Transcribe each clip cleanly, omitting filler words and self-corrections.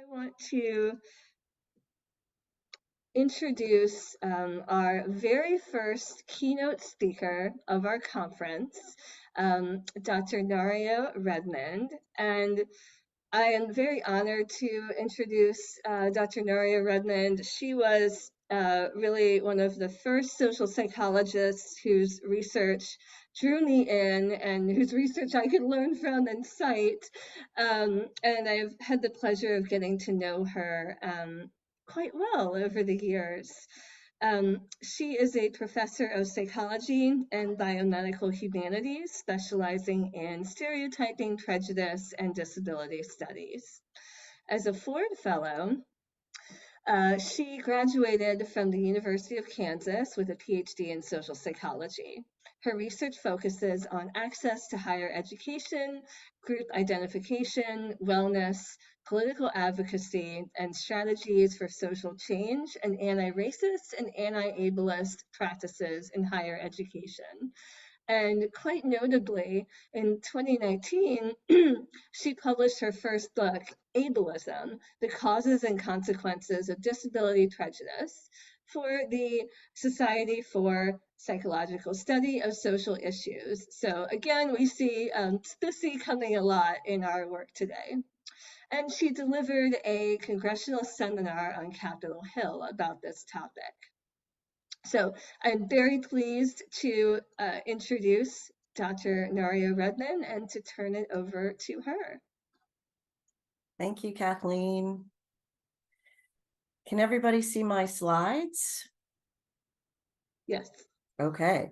I want to introduce our very first keynote speaker of our conference, Dr. Nario-Redmond. And I am very honored to introduce Dr. Nario-Redmond. She was really one of the first social psychologists whose research drew me in and whose research I could learn from and cite. And I've had the pleasure of getting to know her quite well over the years. She is a professor of psychology and biomedical humanities, specializing in stereotyping, prejudice, and disability studies. As a Ford Fellow, she graduated from the University of Kansas with a PhD in social psychology. Her research focuses on access to higher education, group identification, wellness, political advocacy, and strategies for social change and anti-racist and anti-ableist practices in higher education. And quite notably, in 2019, she published her first book, Ableism, The Causes and Consequences of Disability Prejudice, for the Society for Psychological Study of Social Issues. So again, we see SPICY coming a lot in our work today. And she delivered a congressional seminar on Capitol Hill about this topic. So I'm very pleased to introduce Dr. Nario-Redmond and to turn it over to her. Thank you, Kathleen. Can everybody see my slides? Yes. Okay.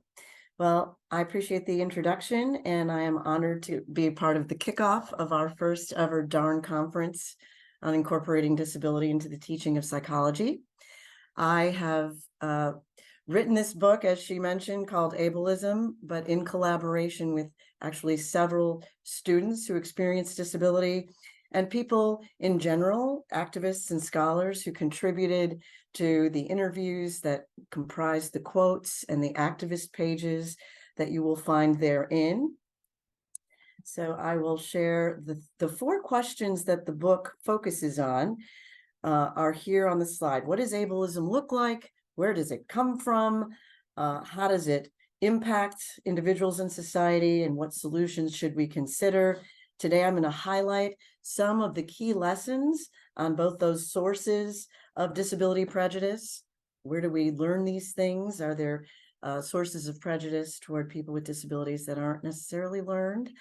Well, I appreciate the introduction, and I am honored to be a part of the kickoff of our first ever DARN conference on incorporating disability into the teaching of psychology. I have written this book, as she mentioned, called Ableism, but in collaboration with actually several students who experience disability and people in general, activists and scholars who contributed to the interviews that comprise the quotes and the activist pages that you will find therein. So I will share the 4 questions that the book focuses on are here on the slide. What does ableism look like? Where does it come from? How does it impact individuals in society? And what solutions should we consider? Today, I'm going to highlight some of the key lessons on both those sources of disability prejudice. Where do we learn these things? Are there sources of prejudice toward people with disabilities that aren't necessarily learned?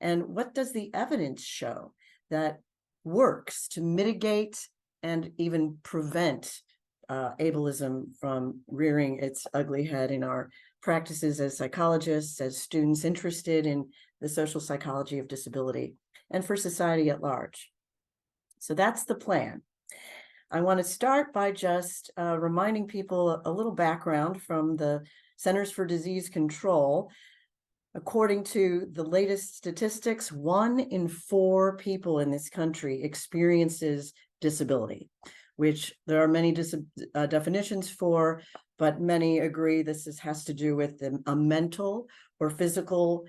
And what does the evidence show that works to mitigate and even prevent ableism from rearing its ugly head in our practices as psychologists, as students interested in the social psychology of disability, and for society at large? So that's the plan. I want to start by just reminding people a little background from the Centers for Disease Control. According to the latest statistics, 1 in 4 people in this country experiences disability, which there are many definitions for, but many agree this has to do with a mental or physical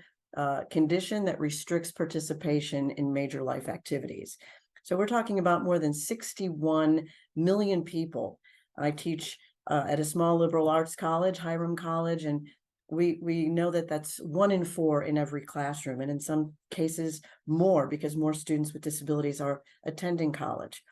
condition that restricts participation in major life activities. So we're talking about more than 61 million people. I teach at a small liberal arts college, Hiram College, and we know that that's 1 in 4 in every classroom, and in some cases more, because more students with disabilities are attending college.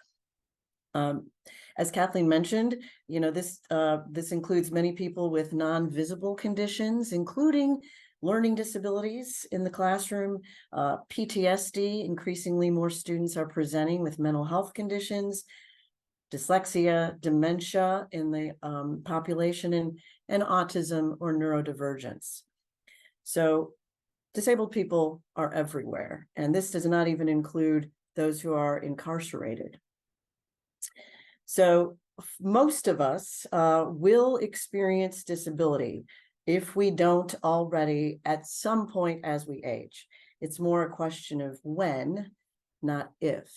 As Kathleen mentioned, this includes many people with non-visible conditions, including learning disabilities in the classroom, PTSD. Increasingly more students are presenting with mental health conditions, dyslexia, dementia in the population, and autism or neurodivergence. So disabled people are everywhere, and this does not even include those who are incarcerated. So most of us will experience disability if we don't already at some point as we age. It's more a question of when, not if.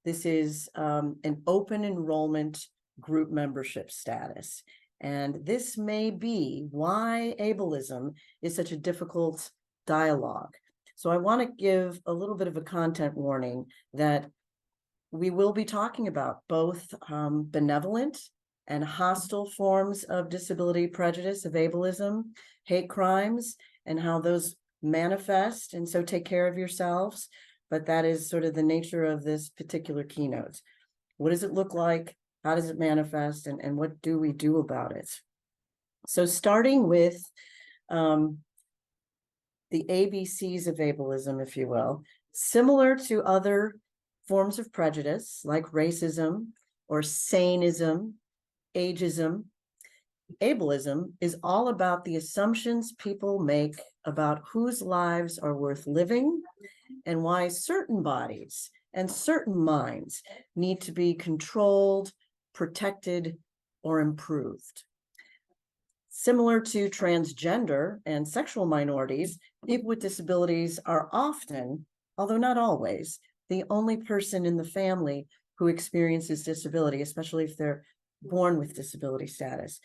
This is an open enrollment group membership status. And this may be why ableism is such a difficult dialogue. So I want to give a little bit of a content warning that we will be talking about both benevolent and hostile forms of disability prejudice, of ableism, hate crimes, and how those manifest. And so take care of yourselves. But that is sort of the nature of this particular keynote. What does it look like? How does it manifest? And what do we do about it? So starting with the ABCs of ableism, if you will, similar to other forms of prejudice like racism or saneism, ageism, ableism is all about the assumptions people make about whose lives are worth living and why certain bodies and certain minds need to be controlled, protected, or improved. Similar to transgender and sexual minorities, people with disabilities are often, although not always, the only person in the family who experiences disability, especially if they're born with disability status.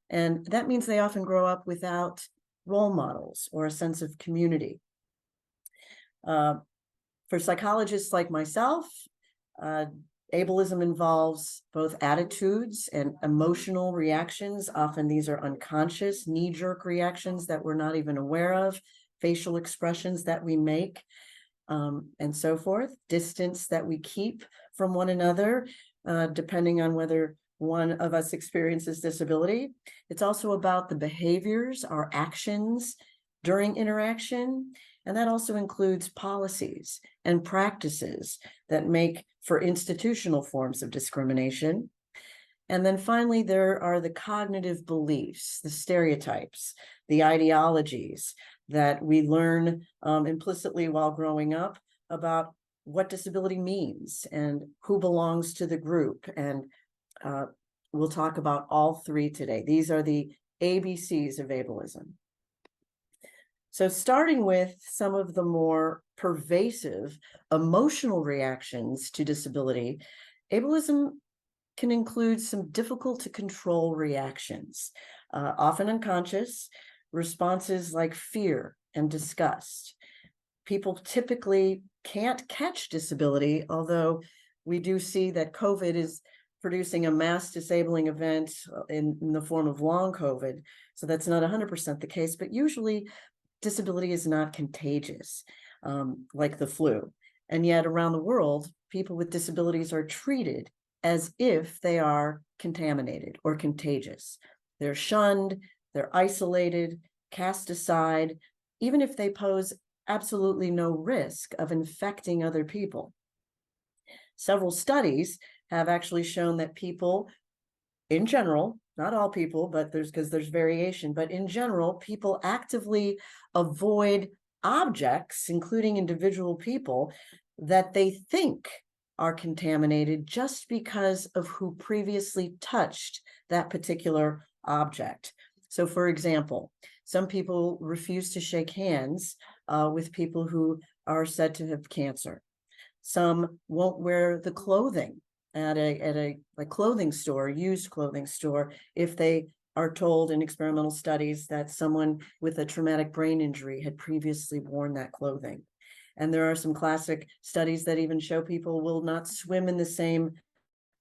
And that means they often grow up without role models or a sense of community. For psychologists like myself, ableism involves both attitudes and emotional reactions. Often these are unconscious, knee-jerk reactions that we're not even aware of, facial expressions that we make, and so forth, distance that we keep from one another, depending on whether one of us experiences disability. It's also about the behaviors, our actions during interaction, and that also includes policies and practices that make for institutional forms of discrimination. And then finally, there are the cognitive beliefs, the stereotypes, the ideologies that we learn implicitly while growing up about what disability means and who belongs to the group. And we'll talk about all three today. These are the ABCs of ableism. So starting with some of the more pervasive emotional reactions to disability, ableism can include some difficult to control reactions, often unconscious, responses like fear and disgust. People typically can't catch disability, although we do see that COVID is producing a mass disabling event in the form of long COVID. So that's not 100% the case, but usually disability is not contagious like the flu. And yet around the world, people with disabilities are treated as if they are contaminated or contagious. They're shunned, they're isolated, cast aside, even if they pose absolutely no risk of infecting other people. Several studies have actually shown that people in general, not all people, but because there's variation, but in general, people actively avoid objects, including individual people, that they think are contaminated just because of who previously touched that particular object. So for example, some people refuse to shake hands with people who are said to have cancer. Some won't wear the clothing at a clothing store, used clothing store, if they are told in experimental studies that someone with a traumatic brain injury had previously worn that clothing. And there are some classic studies that even show people will not swim in the same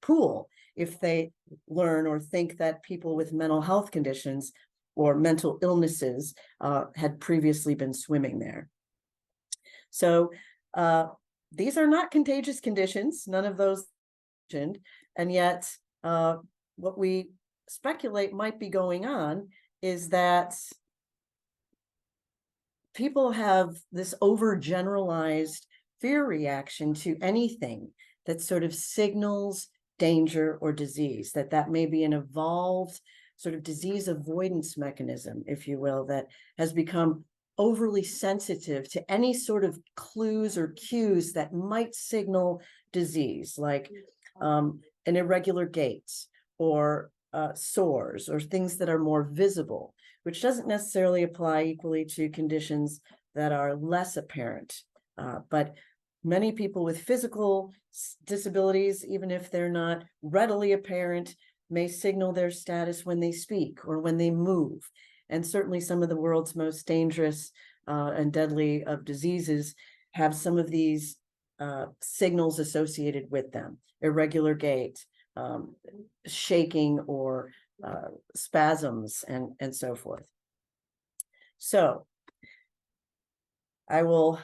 pool if they learn or think that people with mental health conditions or mental illnesses had previously been swimming there. So these are not contagious conditions, none of those mentioned, and yet what we speculate might be going on is that people have this overgeneralized fear reaction to anything that sort of signals danger or disease, that may be an evolved sort of disease avoidance mechanism, if you will, that has become overly sensitive to any sort of clues or cues that might signal disease, like an irregular gait or sores or things that are more visible, which doesn't necessarily apply equally to conditions that are less apparent. But many people with physical disabilities, even if they're not readily apparent, may signal their status when they speak or when they move. And certainly some of the world's most dangerous and deadly of diseases have some of these signals associated with them: irregular gait, shaking, or spasms, and so forth. So I will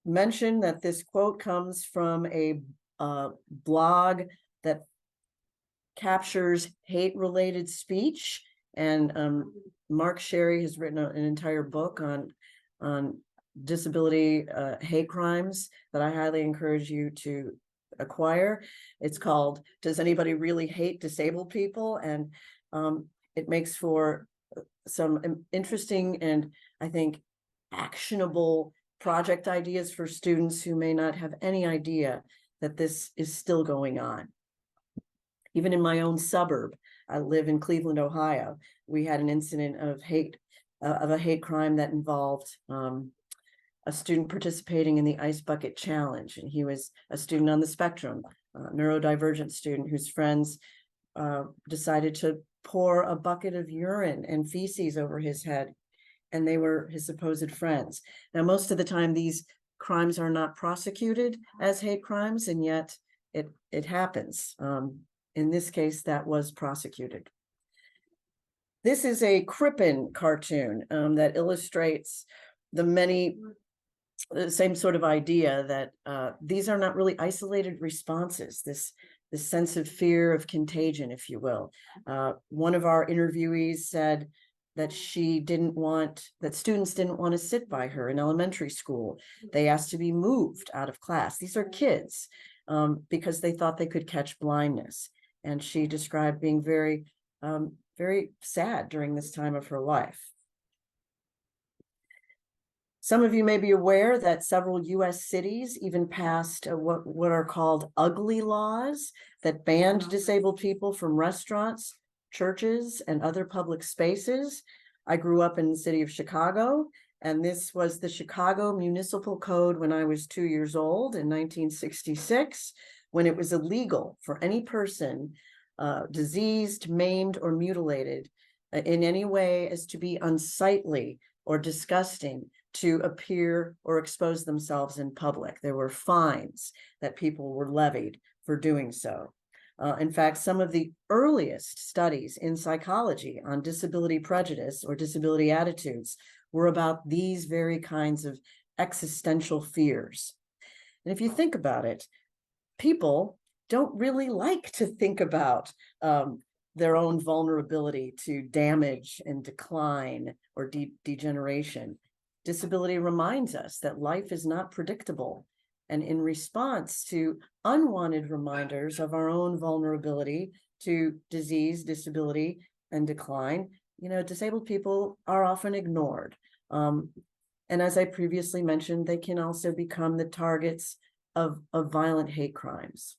mention that this quote comes from a blog that captures hate-related speech, and Mark Sherry has written an entire book on disability hate crimes that I highly encourage you to acquire. It's called "Does Anybody Really Hate Disabled People?" And it makes for some interesting and, I think, actionable project ideas for students who may not have any idea that this is still going on. Even in my own suburb, I live in Cleveland, Ohio, we had an incident of a hate crime that involved a student participating in the Ice Bucket Challenge. And he was a student on the spectrum, a neurodivergent student whose friends decided to pour a bucket of urine and feces over his head, and they were his supposed friends. Now, most of the time, these crimes are not prosecuted as hate crimes, and yet it happens. In this case, that was prosecuted. This is a Crippen cartoon that illustrates the same sort of idea that these are not really isolated responses, this sense of fear of contagion, if you will. One of our interviewees said that students didn't want to sit by her in elementary school. They asked to be moved out of class. These are kids, because they thought they could catch blindness. And she described being very, very sad during this time of her life. Some of you may be aware that several US cities even passed what are called ugly laws that banned disabled people from restaurants, churches, and other public spaces. I grew up in the city of Chicago, and this was the Chicago Municipal Code when I was 2 years old in 1966, when it was illegal for any person diseased, maimed, or mutilated in any way as to be unsightly or disgusting to appear or expose themselves in public. There were fines that people were levied for doing so. In fact, some of the earliest studies in psychology on disability prejudice or disability attitudes were about these very kinds of existential fears. And if you think about it, people don't really like to think about their own vulnerability to damage and decline or degeneration. Disability reminds us that life is not predictable. And in response to unwanted reminders of our own vulnerability to disease, disability, and decline, disabled people are often ignored. And as I previously mentioned, they can also become the targets of violent hate crimes.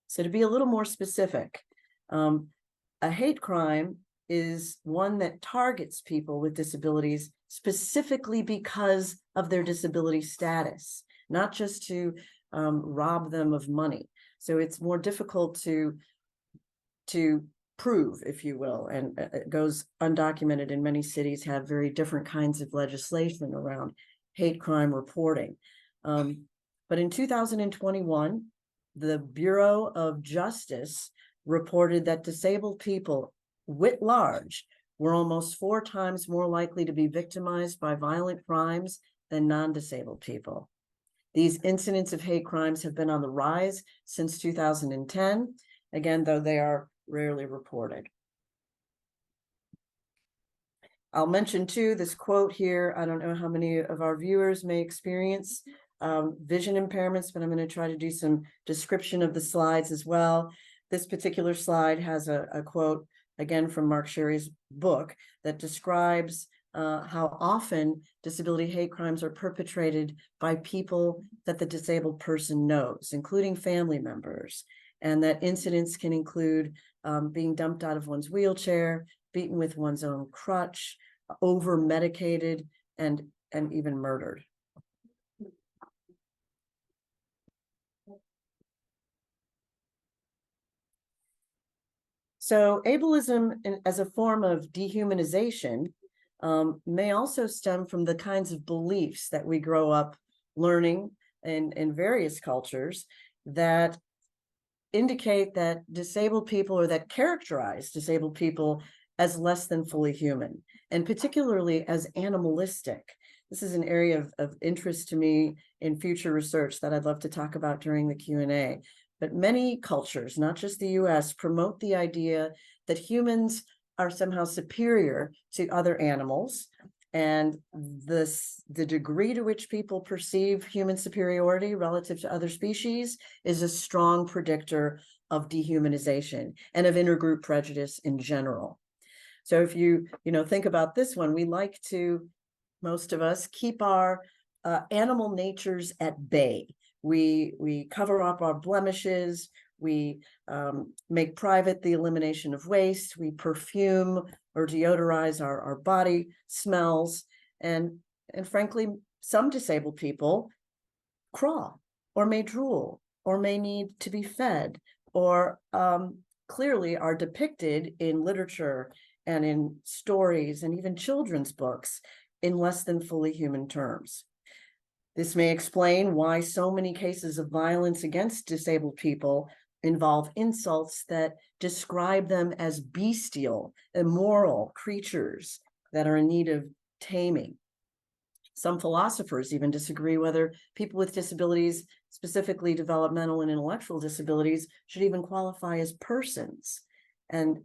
So to be a little more specific, a hate crime is one that targets people with disabilities specifically because of their disability status, not just to rob them of money. So it's more difficult to prove, if you will, and it goes undocumented, and many cities have very different kinds of legislation around hate crime reporting. But in 2021, the Bureau of Justice reported that disabled people writ large were almost 4 times more likely to be victimized by violent crimes than non-disabled people. These incidents of hate crimes have been on the rise since 2010, again, though they are rarely reported. I'll mention too, this quote here, I don't know how many of our viewers may experience vision impairments, but I'm going to try to do some description of the slides as well. This particular slide has a quote, again, from Mark Sherry's book that describes how often disability hate crimes are perpetrated by people that the disabled person knows, including family members, and that incidents can include being dumped out of one's wheelchair, beaten with one's own crutch, over-medicated, and even murdered. So ableism as a form of dehumanization may also stem from the kinds of beliefs that we grow up learning in various cultures that indicate that disabled people, or that characterize disabled people, as less than fully human, and particularly as animalistic. This is an area of interest to me in future research that I'd love to talk about during the Q&A. But many cultures, not just the US, promote the idea that humans are somehow superior to other animals. And the degree to which people perceive human superiority relative to other species is a strong predictor of dehumanization and of intergroup prejudice in general. So if you think about this one, we like to, most of us, keep our animal natures at bay. We cover up our blemishes. We make private the elimination of waste. We perfume or deodorize our body smells. And frankly, some disabled people crawl, or may drool, or may need to be fed, or clearly are depicted in literature and in stories and even children's books in less than fully human terms. This may explain why so many cases of violence against disabled people involve insults that describe them as bestial, immoral creatures that are in need of taming. Some philosophers even disagree whether people with disabilities, specifically developmental and intellectual disabilities, should even qualify as persons. And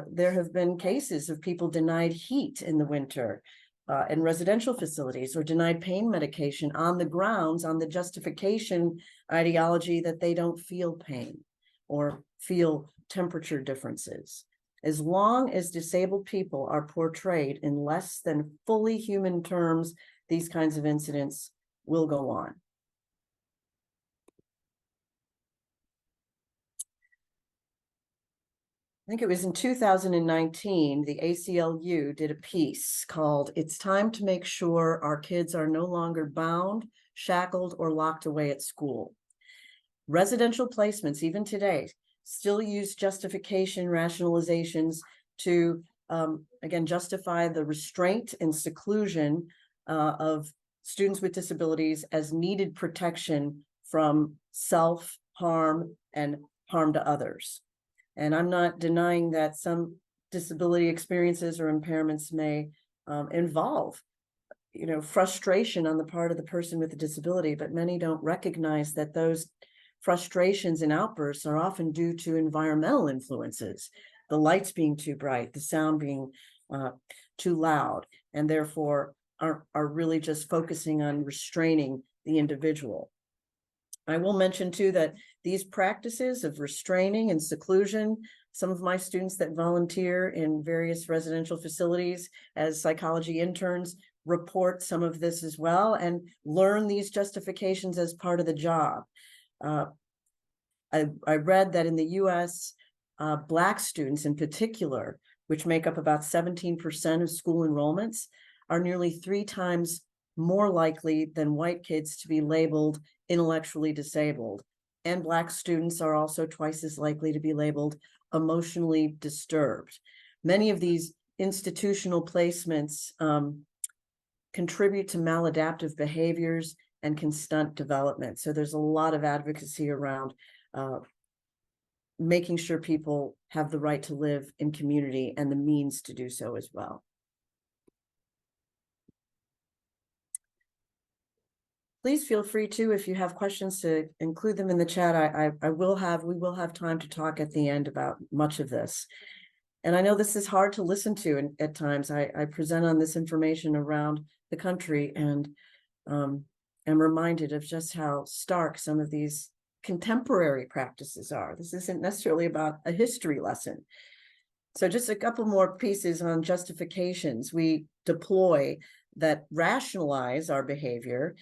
there have been cases of people denied heat in the winter in residential facilities, or denied pain medication on the grounds, on the justification ideology that they don't feel pain or feel temperature differences. As long as disabled people are portrayed in less than fully human terms, these kinds of incidents will go on. I think it was in 2019, the ACLU did a piece called "It's Time to Make Sure Our Kids Are No Longer Bound, Shackled, or Locked Away at School." Residential placements, even today, still use justification rationalizations to, again, justify the restraint and seclusion of students with disabilities as needed protection from self-harm and harm to others. And I'm not denying that some disability experiences or impairments may involve, frustration on the part of the person with the disability, but many don't recognize that those frustrations and outbursts are often due to environmental influences, the lights being too bright, the sound being too loud, and therefore are really just focusing on restraining the individual. I will mention too that these practices of restraining and seclusion, some of my students that volunteer in various residential facilities as psychology interns report some of this as well, and learn these justifications as part of the job. I read that in the US, Black students in particular, which make up about 17% of school enrollments, are nearly 3 times more likely than white kids to be labeled intellectually disabled. And Black students are also twice as likely to be labeled emotionally disturbed. Many of these institutional placements contribute to maladaptive behaviors and can stunt development. So there's a lot of advocacy around making sure people have the right to live in community and the means to do so as well. Please feel free to, if you have questions, to include them in the chat. We will have time to talk at the end about much of this. And I know this is hard to listen to at times. I present on this information around the country and am reminded of just how stark some of these contemporary practices are. This isn't necessarily about a history lesson. So just a couple more pieces on justifications we deploy that rationalize our behavior.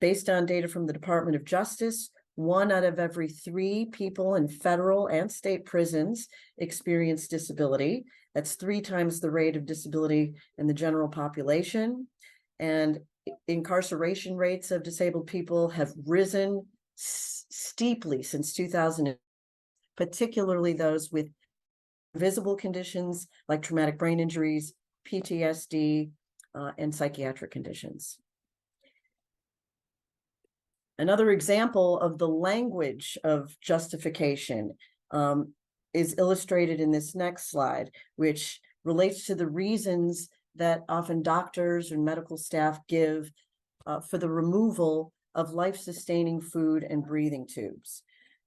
Based on data from the Department of Justice, 1 out of every 3 people in federal and state prisons experience disability. That's 3 times the rate of disability in the general population. And incarceration rates of disabled people have risen steeply since 2000, particularly those with visible conditions like traumatic brain injuries, PTSD, and psychiatric conditions. Another example of the language of justification is illustrated in this next slide, which relates to the reasons that often doctors and medical staff give for the removal of life-sustaining food and breathing tubes.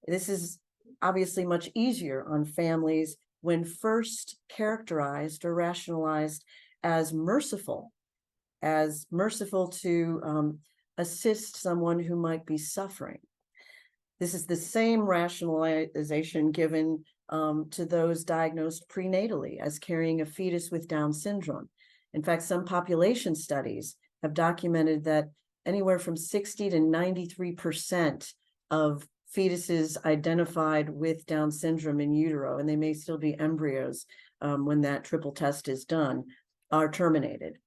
This is obviously much easier on families when first characterized or rationalized as merciful to assist someone who might be suffering. This is the same rationalization given to those diagnosed prenatally as carrying a fetus with Down syndrome. In fact, some population studies have documented that anywhere from 60 to 93% of fetuses identified with Down syndrome in utero, and they may still be embryos when that triple test is done, are terminated.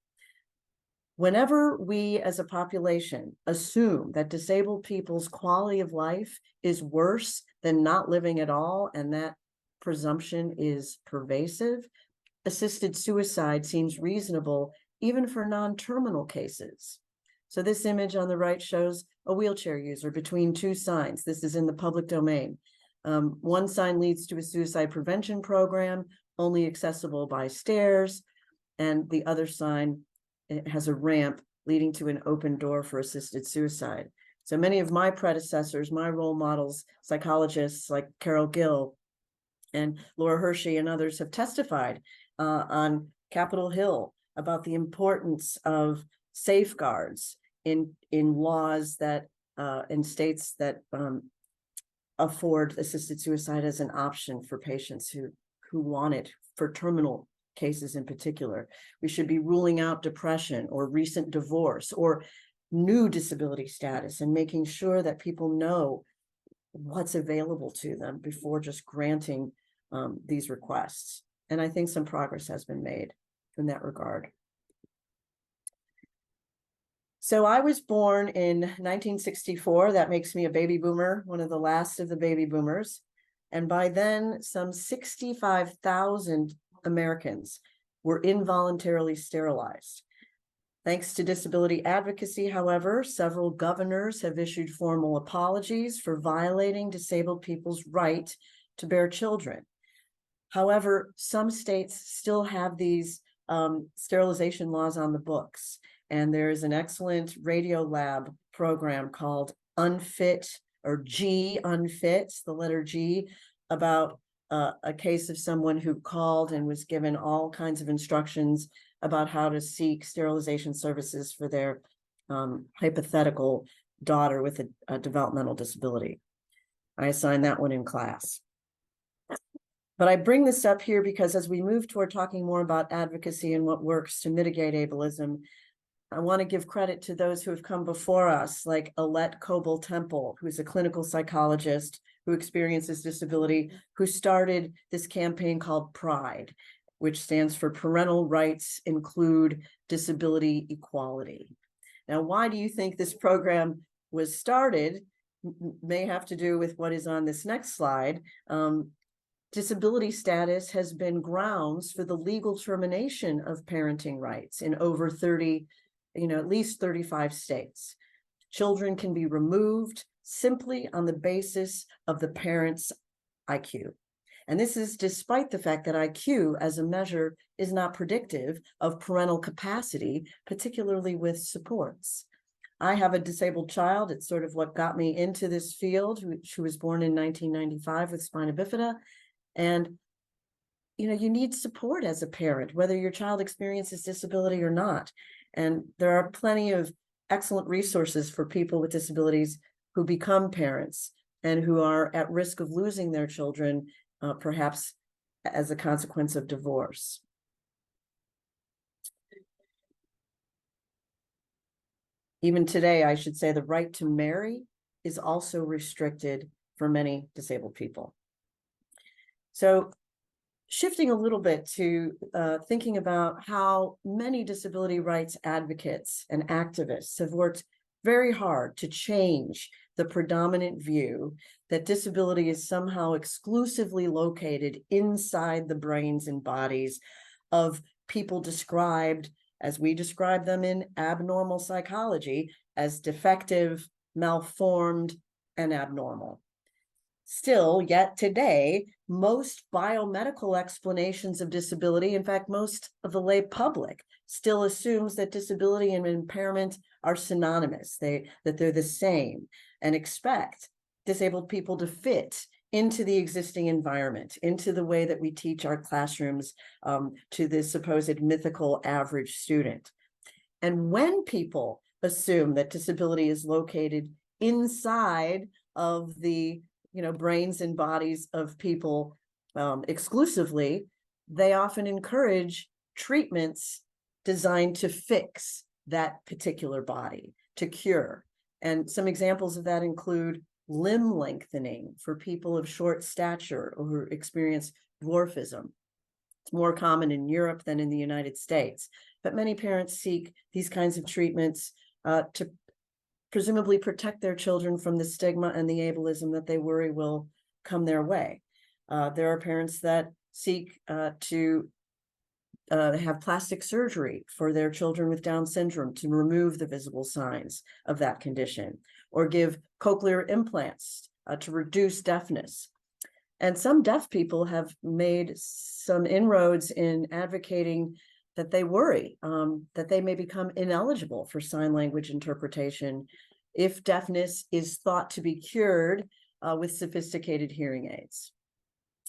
Whenever we as a population assume that disabled people's quality of life is worse than not living at all, and that presumption is pervasive, assisted suicide seems reasonable even for non-terminal cases. So this image on the right shows a wheelchair user between two signs. This is in the public domain. One sign leads to a suicide prevention program, only accessible by stairs, and the other sign, it has a ramp leading to an open door for assisted suicide. So many of my predecessors, my role models, psychologists like Carol Gill and Laura Hershey and others have testified on Capitol Hill about the importance of safeguards in laws that in states that afford assisted suicide as an option for patients who want it, for terminal cases in particular. We should be ruling out depression or recent divorce or new disability status and making sure that people know what's available to them before just granting these requests. And I think some progress has been made in that regard. So I was born in 1964. That makes me a baby boomer, one of the last of the baby boomers. And by then, some 65,000 Americans were involuntarily sterilized. Thanks to disability advocacy, however, several governors have issued formal apologies for violating disabled people's right to bear children. However, some states still have these sterilization laws on the books. And there is an excellent radio lab program called Unfit, or G Unfit, the letter G, about a case of someone who called and was given all kinds of instructions about how to seek sterilization services for their hypothetical daughter with a developmental disability. I assigned that one in class. But I bring this up here because as we move toward talking more about advocacy and what works to mitigate ableism, I want to give credit to those who have come before us, like Alette Coble-Temple, who's a clinical psychologist who experiences disability, who started this campaign called PRIDE, which stands for Parental Rights Include Disability Equality. Now, why do you think this program was started? May have to do with what is on this next slide. Disability status has been grounds for the legal termination of parenting rights in over 30, at least 35 states. Children can be removed simply on the basis of the parent's IQ. And this is despite the fact that IQ as a measure is not predictive of parental capacity, particularly with supports. I have a disabled child. It's sort of what got me into this field. She was born in 1995 with spina bifida. And you need support as a parent, whether your child experiences disability or not. And there are plenty of excellent resources for people with disabilities who become parents and who are at risk of losing their children, perhaps as a consequence of divorce. Even today, I should say the right to marry is also restricted for many disabled people. So shifting a little bit to thinking about how many disability rights advocates and activists have worked very hard to change the predominant view that disability is somehow exclusively located inside the brains and bodies of people described, as we describe them in abnormal psychology, as defective, malformed, and abnormal. Still, yet today, most biomedical explanations of disability, in fact, most of the lay public, still assumes that disability and impairment are synonymous, that they're the same, and expect disabled people to fit into the existing environment, into the way that we teach our classrooms, to the supposed mythical average student. And when people assume that disability is located inside of the brains and bodies of people exclusively, they often encourage treatments designed to fix that particular body, to cure. And some examples of that include limb lengthening for people of short stature or who experience dwarfism. It's more common in Europe than in the United States, but many parents seek these kinds of treatments to presumably protect their children from the stigma and the ableism that they worry will come their way. There are parents that seek to have plastic surgery for their children with Down syndrome to remove the visible signs of that condition, or give cochlear implants to reduce deafness. And some deaf people have made some inroads in advocating that they worry that they may become ineligible for sign language interpretation if deafness is thought to be cured with sophisticated hearing aids.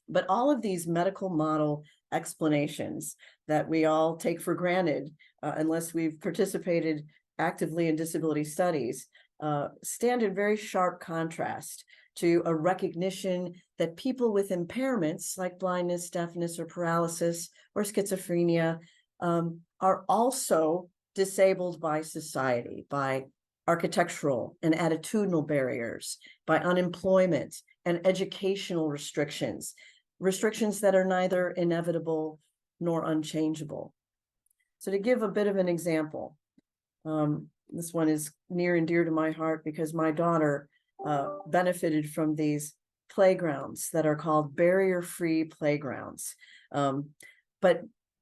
But all of these medical model explanations that we all take for granted, unless we've participated actively in disability studies, stand in very sharp contrast to a recognition that people with impairments like blindness, deafness, or paralysis, or schizophrenia are also disabled by society, by architectural and attitudinal barriers, by unemployment and educational restrictions, restrictions that are neither inevitable nor unchangeable. So to give a bit of an example, this one is near and dear to my heart because my daughter benefited from these playgrounds that are called barrier-free playgrounds. But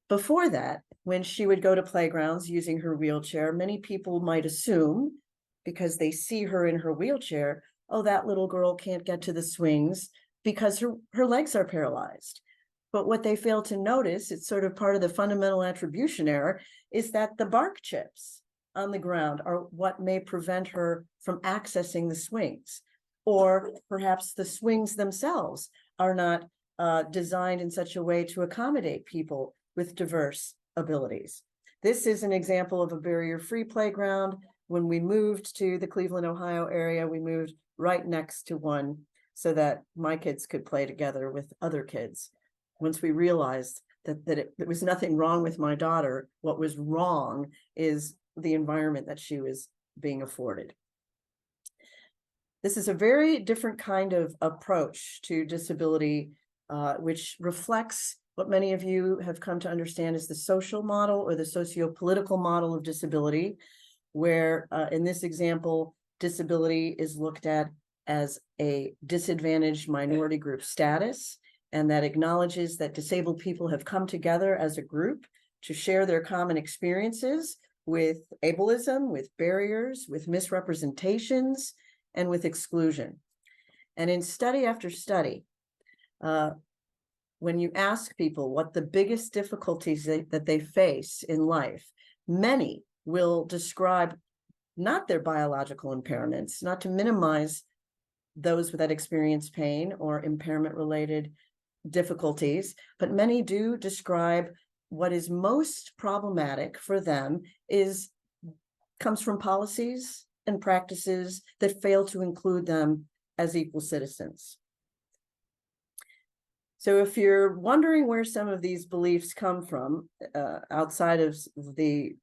before that, when she would go to playgrounds using her wheelchair, many people might assume, because they see her in her wheelchair, oh, that little girl can't get to the swings because her legs are paralyzed. But what they fail to notice, it's sort of part of the fundamental attribution error, is that the bark chips on the ground are what may prevent her from accessing the swings. Or perhaps the swings themselves are not designed in such a way to accommodate people with diverse abilities. This is an example of a barrier-free playground. When we moved to the Cleveland, Ohio area, we moved right next to one so that my kids could play together with other kids. Once we realized that there was nothing wrong with my daughter, what was wrong is the environment that she was being afforded. This is a very different kind of approach to disability, which reflects what many of you have come to understand as the social model or the socio-political model of disability, where in this example, disability is looked at as a disadvantaged minority group status, and that acknowledges that disabled people have come together as a group to share their common experiences with ableism, with barriers, with misrepresentations, and with exclusion. And in study after study, when you ask people what the biggest difficulties that they face in life, many will describe not their biological impairments, not to minimize those that experience pain or impairment-related difficulties, but many do describe what is most problematic for them comes from policies and practices that fail to include them as equal citizens. So if you're wondering where some of these beliefs come from, outside of the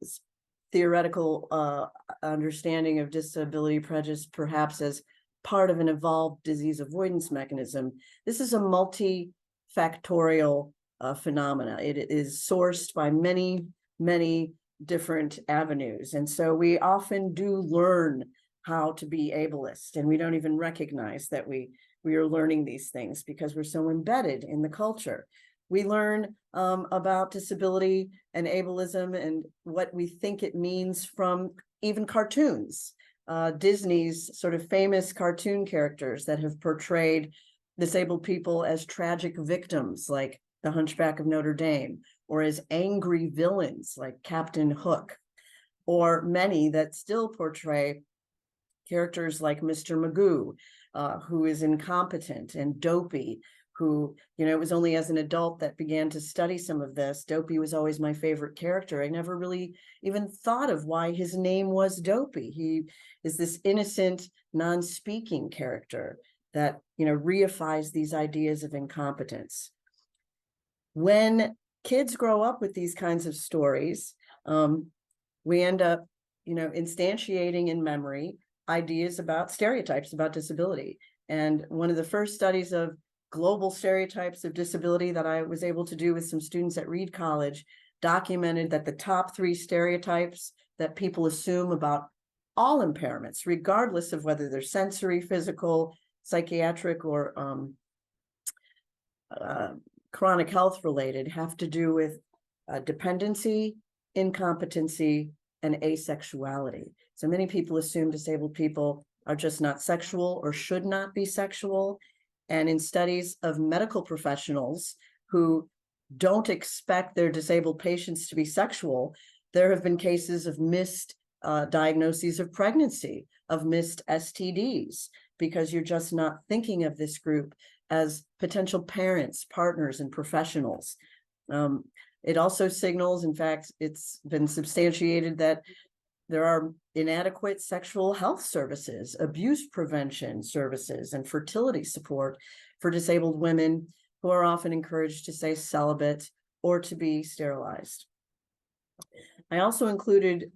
theoretical understanding of disability prejudice, perhaps as part of an evolved disease avoidance mechanism, this is a multifactorial phenomena. It is sourced by many, many different avenues. And so we often do learn how to be ableist, and we don't even recognize that we are learning these things because we're so embedded in the culture. We learn about disability and ableism and what we think it means from even cartoons. Disney's sort of famous cartoon characters that have portrayed disabled people as tragic victims, like the Hunchback of Notre Dame, or as angry villains, like Captain Hook, or many that still portray characters like Mr. Magoo, who is incompetent and dopey, who, it was only as an adult that began to study some of this. Dopey was always my favorite character. I never really even thought of why his name was Dopey. He is this innocent, non-speaking character that, reifies these ideas of incompetence. When kids grow up with these kinds of stories, we end up, instantiating in memory ideas about stereotypes about disability. And one of the first studies of global stereotypes of disability that I was able to do with some students at Reed College documented that the top 3 stereotypes that people assume about all impairments, regardless of whether they're sensory, physical, psychiatric, or chronic health related, have to do with dependency, incompetency, and asexuality. So many people assume disabled people are just not sexual or should not be sexual. And in studies of medical professionals who don't expect their disabled patients to be sexual, there have been cases of missed diagnoses of pregnancy, of missed STDs, because you're just not thinking of this group as potential parents, partners, and professionals. It also signals, in fact, it's been substantiated that there are inadequate sexual health services, abuse prevention services, and fertility support for disabled women who are often encouraged to stay celibate or to be sterilized. I also included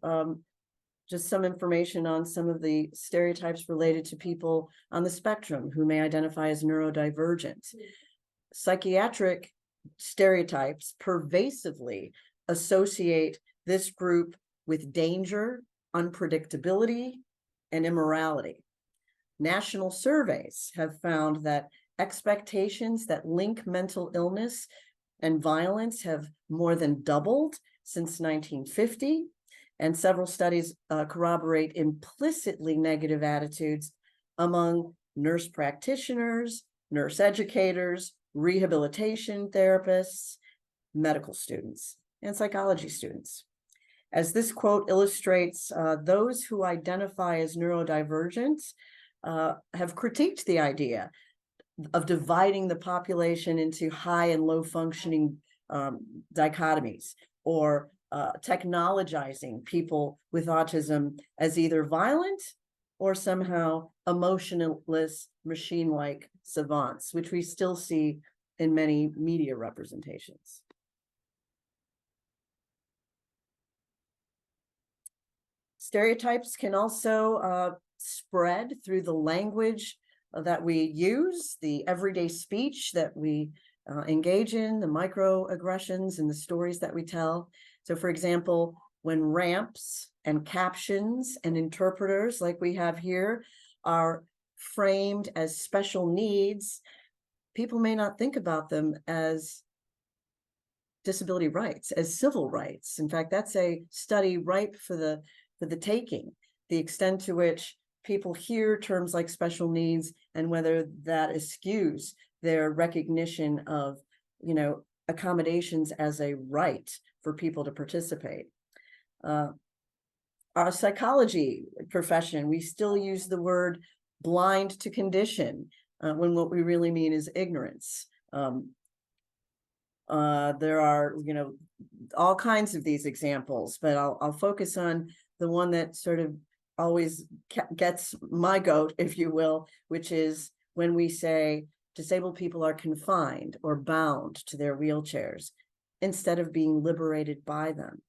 just some information on some of the stereotypes related to people on the spectrum who may identify as neurodivergent. Psychiatric stereotypes pervasively associate this group with danger, unpredictability, and immorality. National surveys have found that expectations that link mental illness and violence have more than doubled since 1950, and several studies corroborate implicitly negative attitudes among nurse practitioners, nurse educators, rehabilitation therapists, medical students, and psychology students. As this quote illustrates, those who identify as neurodivergent have critiqued the idea of dividing the population into high and low functioning dichotomies, or technologizing people with autism as either violent or somehow emotionless, machine-like savants, which we still see in many media representations. Stereotypes can also spread through the language that we use, the everyday speech that we engage in, the microaggressions and the stories that we tell. So, for example, when ramps and captions and interpreters, like we have here, are framed as special needs, people may not think about them as disability rights, as civil rights. In fact, that's a study ripe for the taking, the extent to which people hear terms like special needs and whether that eschews their recognition of, accommodations as a right for people to participate. Our psychology profession, we still use the word blind to condition when what we really mean is ignorance. There are, all kinds of these examples, but I'll focus on the one that sort of always gets my goat, if you will, which is when we say disabled people are confined or bound to their wheelchairs instead of being liberated by them.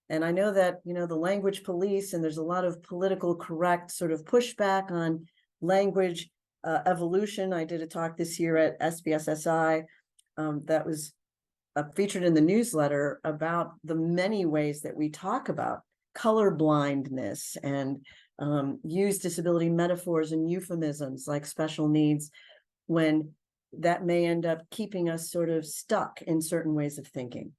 And I know that, the language police, and there's a lot of political correct sort of pushback on language evolution. I did a talk this year at SBSSI that was featured in the newsletter about the many ways that we talk about color blindness and use disability metaphors and euphemisms like special needs, when that may end up keeping us sort of stuck in certain ways of thinking.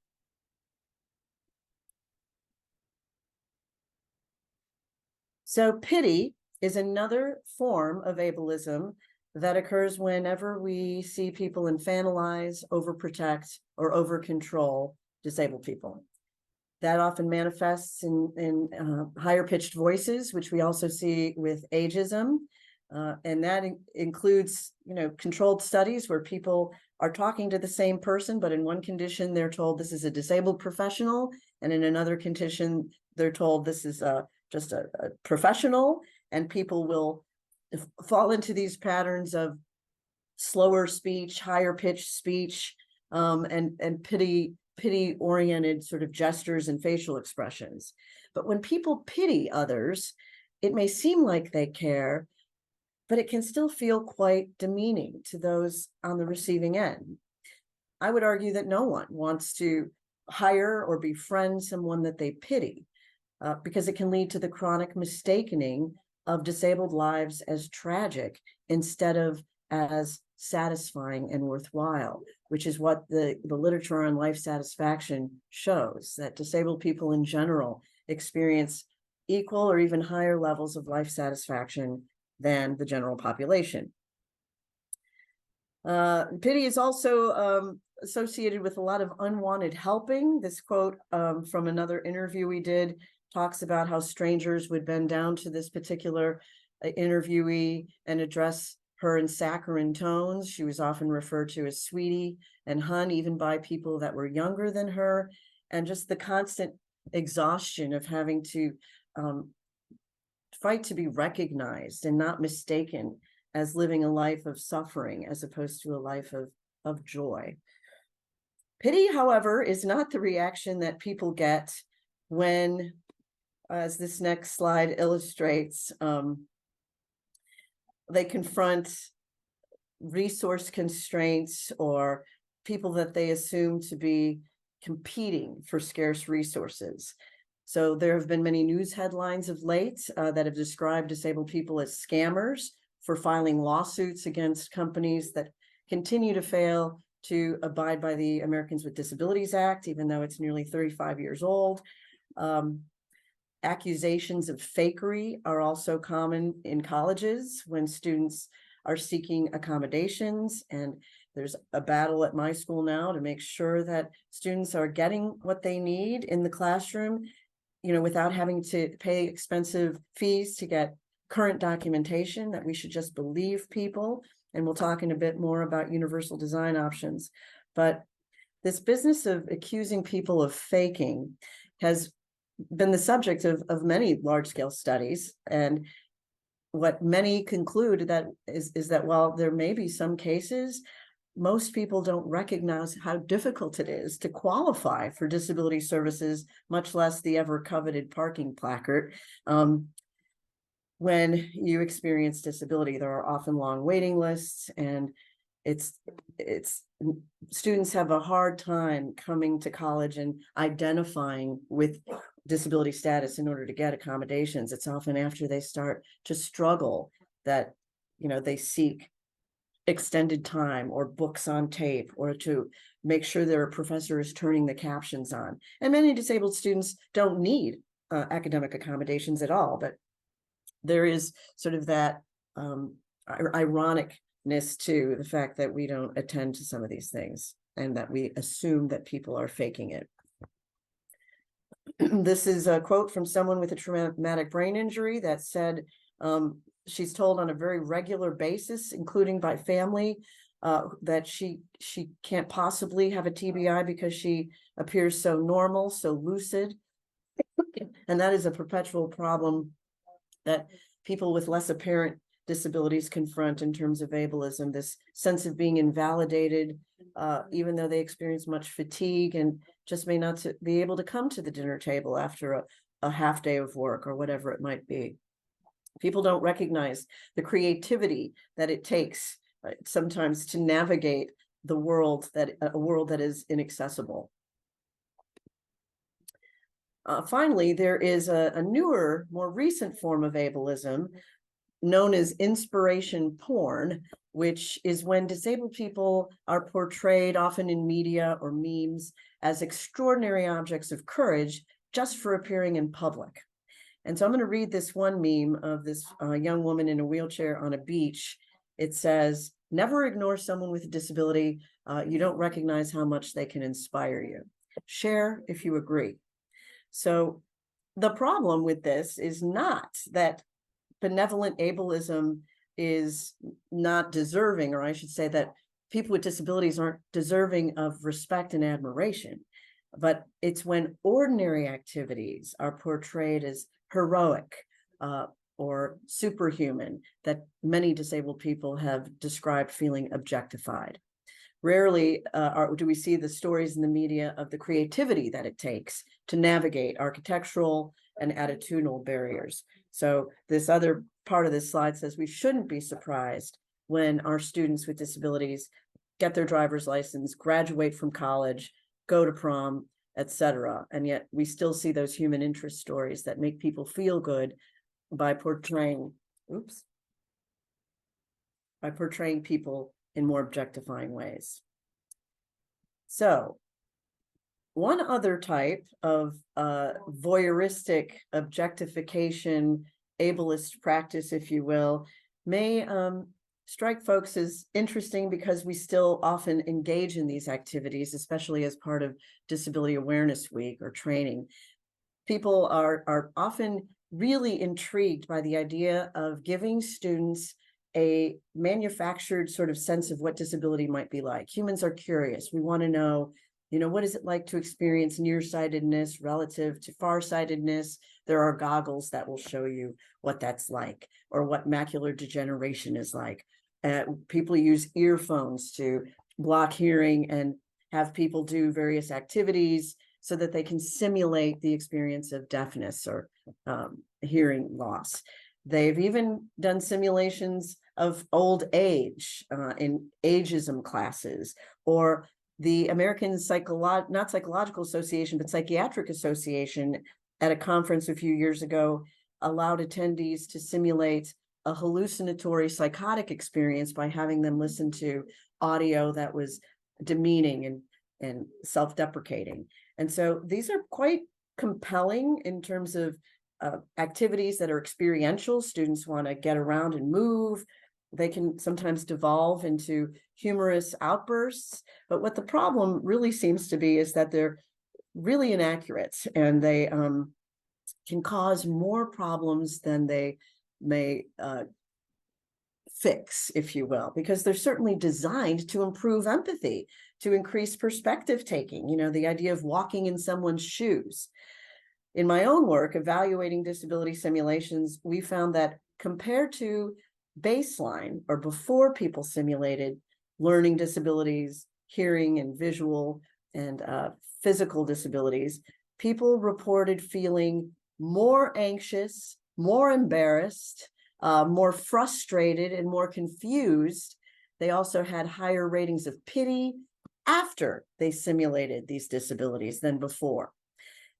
So pity is another form of ableism that occurs whenever we see people infantilize, overprotect, or over-control disabled people. That often manifests in higher pitched voices, which we also see with ageism. And that includes, controlled studies where people are talking to the same person, but in one condition, they're told this is a disabled professional. And in another condition, they're told this is just a professional. And people will fall into these patterns of slower speech, higher pitched speech, and pity-oriented sort of gestures and facial expressions. But when people pity others, it may seem like they care, but it can still feel quite demeaning to those on the receiving end. I would argue that no one wants to hire or befriend someone that they pity, because it can lead to the chronic mistaking of disabled lives as tragic instead of as satisfying and worthwhile, which is what the literature on life satisfaction shows, that disabled people in general experience equal or even higher levels of life satisfaction than the general population. Pity is also associated with a lot of unwanted helping. This quote from another interview we did talks about how strangers would bend down to this particular interviewee and address her in saccharine tones. She was often referred to as sweetie and hun, even by people that were younger than her, and just the constant exhaustion of having to fight to be recognized and not mistaken as living a life of suffering as opposed to a life of joy. Pity, however, is not the reaction that people get when, as this next slide illustrates, they confront resource constraints or people that they assume to be competing for scarce resources. So there have been many news headlines of late that have described disabled people as scammers for filing lawsuits against companies that continue to fail to abide by the Americans with Disabilities Act, even though it's nearly 35 years old. Accusations of fakery are also common in colleges when students are seeking accommodations, and there's a battle at my school now to make sure that students are getting what they need in the classroom, without having to pay expensive fees to get current documentation, that we should just believe people. And we'll talk in a bit more about universal design options. But this business of accusing people of faking has been the subject of many large-scale studies. And what many conclude that is that while there may be some cases, most people don't recognize how difficult it is to qualify for disability services, much less the ever coveted parking placard. When you experience disability, there are often long waiting lists, and it's students have a hard time coming to college and identifying with disability status in order to get accommodations. It's often after they start to struggle that they seek extended time or books on tape, or to make sure their professor is turning the captions on. And many disabled students don't need academic accommodations at all, but there is sort of that ironicness to the fact that we don't attend to some of these things and that we assume that people are faking it. This is a quote from someone with a traumatic brain injury that said she's told on a very regular basis, including by family, that she can't possibly have a TBI because she appears so normal, so lucid. And that is a perpetual problem that people with less apparent disabilities confront in terms of ableism, this sense of being invalidated, even though they experience much fatigue and just may not be able to come to the dinner table after a half day of work or whatever it might be. People don't recognize the creativity that it takes sometimes to navigate a world that is inaccessible. Finally, there is a newer, more recent form of ableism known as inspiration porn, which is when disabled people are portrayed, often in media or memes, as extraordinary objects of courage just for appearing in public. And so I'm going to read this one meme of this young woman in a wheelchair on a beach. It says, "Never ignore someone with a disability. You don't recognize how much they can inspire you. Share if you agree." So the problem with this is not that benevolent ableism is not deserving, or I should say that people with disabilities aren't deserving of respect and admiration, but it's when ordinary activities are portrayed as heroic or superhuman that many disabled people have described feeling objectified. Rarely do we see the stories in the media of the creativity that it takes to navigate architectural and attitudinal barriers. So this other part of this slide says we shouldn't be surprised when our students with disabilities get their driver's license, graduate from college, go to prom, etc. And yet we still see those human interest stories that make people feel good by portraying people in more objectifying ways. So one other type of voyeuristic objectification, ableist practice, if you will, may strike folks as interesting because we still often engage in these activities, especially as part of Disability Awareness Week or training. People are often really intrigued by the idea of giving students a manufactured sort of sense of what disability might be like. Humans are curious. We want to know, what is it like to experience nearsightedness relative to farsightedness? There are goggles that will show you what that's like, or what macular degeneration is like. People use earphones to block hearing and have people do various activities so that they can simulate the experience of deafness or hearing loss. They've even done simulations of old age in ageism classes, or the American not Psychological Association, but Psychiatric Association at a conference a few years ago allowed attendees to simulate a hallucinatory psychotic experience by having them listen to audio that was demeaning and self-deprecating. And so these are quite compelling in terms of activities that are experiential. Students want to get around and move. They can sometimes devolve into humorous outbursts. But what the problem really seems to be is that they're really inaccurate, and they can cause more problems than they may fix, if you will, because they're certainly designed to improve empathy, to increase perspective taking, the idea of walking in someone's shoes. In my own work, evaluating disability simulations, we found that compared to baseline, or before people simulated learning disabilities, hearing and visual and physical disabilities, people reported feeling more anxious, more embarrassed, more frustrated, and more confused. They also had higher ratings of pity after they simulated these disabilities than before.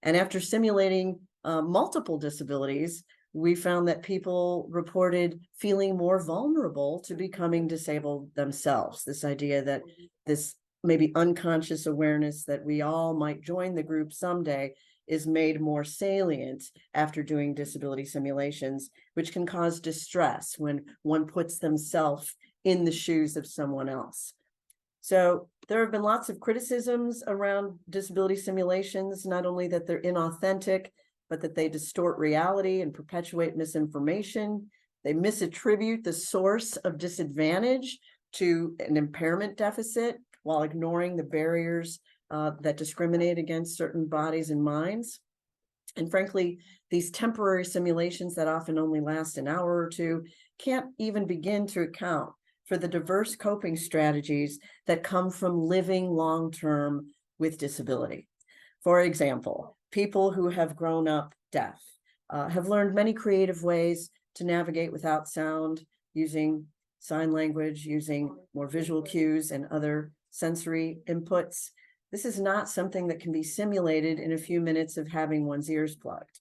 And after simulating multiple disabilities, we found that people reported feeling more vulnerable to becoming disabled themselves. This idea that this maybe unconscious awareness that we all might join the group someday is made more salient after doing disability simulations, which can cause distress when one puts themselves in the shoes of someone else. So there have been lots of criticisms around disability simulations, not only that they're inauthentic, but that they distort reality and perpetuate misinformation. They misattribute the source of disadvantage to an impairment deficit while ignoring the barriers that discriminate against certain bodies and minds. And frankly, these temporary simulations that often only last an hour or two can't even begin to account for the diverse coping strategies that come from living long-term with disability. For example, people who have grown up deaf have learned many creative ways to navigate without sound, using sign language, using more visual cues and other sensory inputs. This is not something that can be simulated in a few minutes of having one's ears plugged.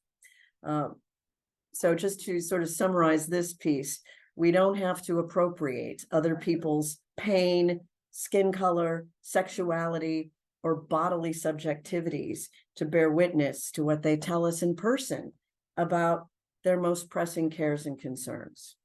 So just to sort of summarize this piece, we don't have to appropriate other people's pain, skin color, sexuality, or bodily subjectivities to bear witness to what they tell us in person about their most pressing cares and concerns.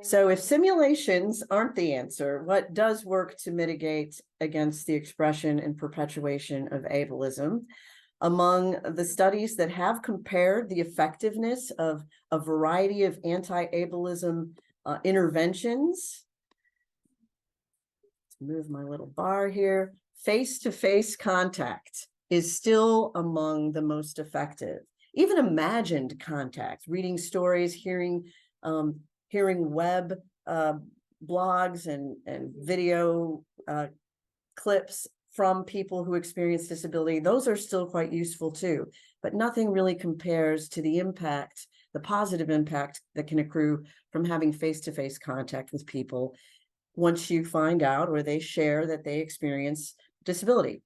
So if simulations aren't the answer, what does work to mitigate against the expression and perpetuation of ableism? Among the studies that have compared the effectiveness of a variety of anti-ableism interventions, let's move my little bar here, face-to-face contact is still among the most effective. Even imagined contact, reading stories, hearing web blogs and video clips from people who experience disability, those are still quite useful too, but nothing really compares to the impact, the positive impact that can accrue from having face-to-face contact with people once you find out or they share that they experience disability.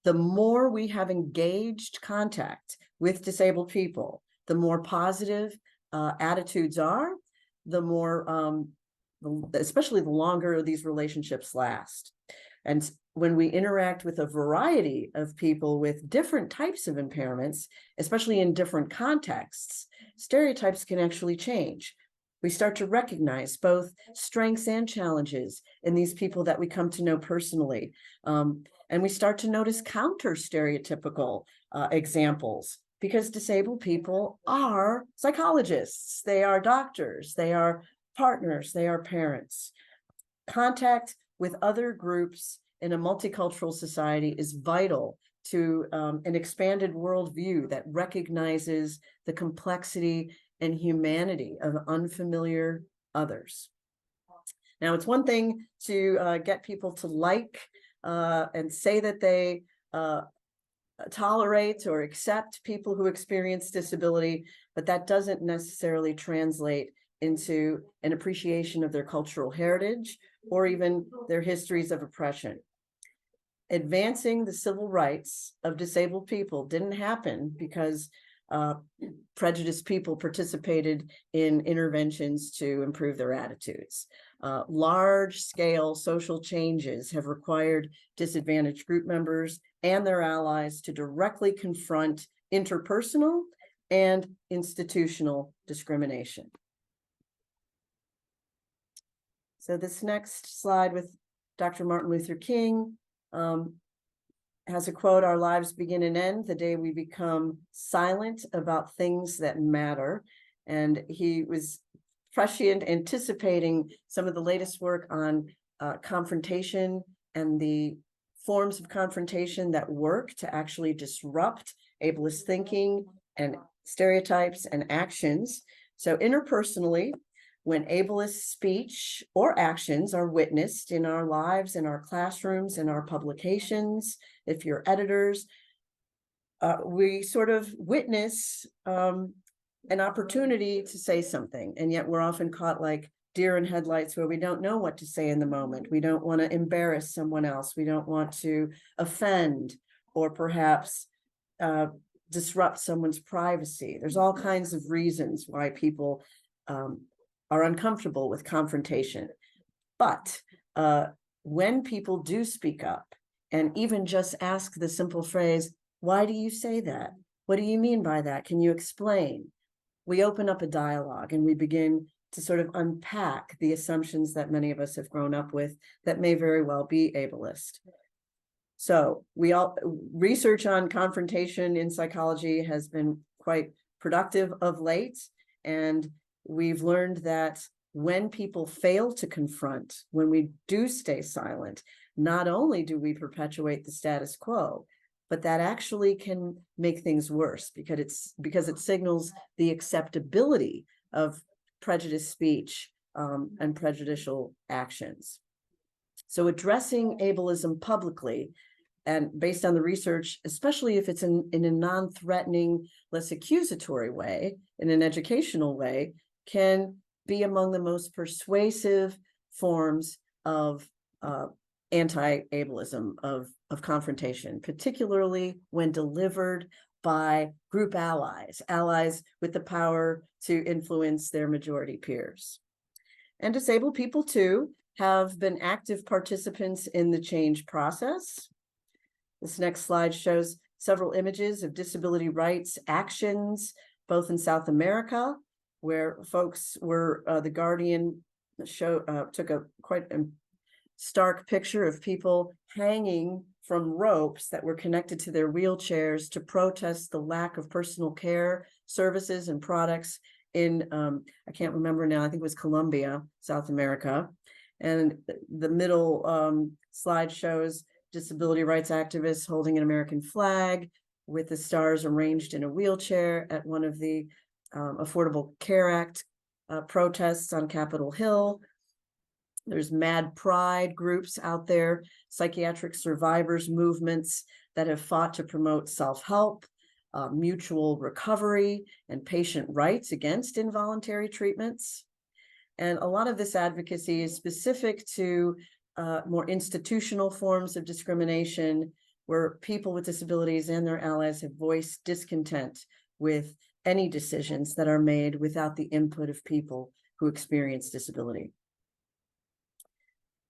The more we have engaged contact with disabled people, the more positive attitudes are, the more, especially the longer these relationships last. And when we interact with a variety of people with different types of impairments, especially in different contexts, stereotypes can actually change. We start to recognize both strengths and challenges in these people that we come to know personally. And we start to notice counter-stereotypical examples, because disabled people are psychologists, they are doctors, they are partners, they are parents. Contact with other groups in a multicultural society is vital to an expanded worldview that recognizes the complexity and humanity of unfamiliar others. Now, it's one thing to get people to like and say that they tolerate or accept people who experience disability, but that doesn't necessarily translate into an appreciation of their cultural heritage or even their histories of oppression. Advancing the civil rights of disabled people didn't happen because prejudiced people participated in interventions to improve their attitudes. Large-scale social changes have required disadvantaged group members and their allies to directly confront interpersonal and institutional discrimination. So this next slide with Dr. Martin Luther King has a quote, "Our lives begin and end the day we become silent about things that matter." And he was prescient, anticipating some of the latest work on confrontation and the forms of confrontation that work to actually disrupt ableist thinking and stereotypes and actions. So interpersonally, when ableist speech or actions are witnessed in our lives, in our classrooms, in our publications, if you're editors, we sort of witness an opportunity to say something, and yet we're often caught like deer in headlights where we don't know what to say in the moment. We don't want to embarrass someone else. We don't want to offend or perhaps disrupt someone's privacy. There's all kinds of reasons why people are uncomfortable with confrontation. But when people do speak up and even just ask the simple phrase, "Why do you say that? What do you mean by that? Can you explain?" We open up a dialogue and we begin to sort of unpack the assumptions that many of us have grown up with that may very well be ableist. So research on confrontation in psychology has been quite productive of late, and we've learned that when people fail to confront, when we do stay silent, not only do we perpetuate the status quo, but that actually can make things worse because it signals the acceptability of prejudiced speech and prejudicial actions. So addressing ableism publicly, and based on the research, especially if it's in a non-threatening, less accusatory way, in an educational way, can be among the most persuasive forms of anti-ableism, of confrontation, particularly when delivered by group allies with the power to influence their majority peers. And disabled people, too, have been active participants in the change process. This next slide shows several images of disability rights actions, both in South America, where folks were, the Guardian took a quite stark picture of people hanging from ropes that were connected to their wheelchairs to protest the lack of personal care services and products in, I can't remember now, I think it was Colombia, South America. And the middle slide shows disability rights activists holding an American flag with the stars arranged in a wheelchair at one of the Affordable Care Act protests on Capitol Hill. There's Mad Pride groups out there, psychiatric survivors movements that have fought to promote self-help, mutual recovery, and patient rights against involuntary treatments. And a lot of this advocacy is specific to more institutional forms of discrimination, where people with disabilities and their allies have voiced discontent with any decisions that are made without the input of people who experience disability.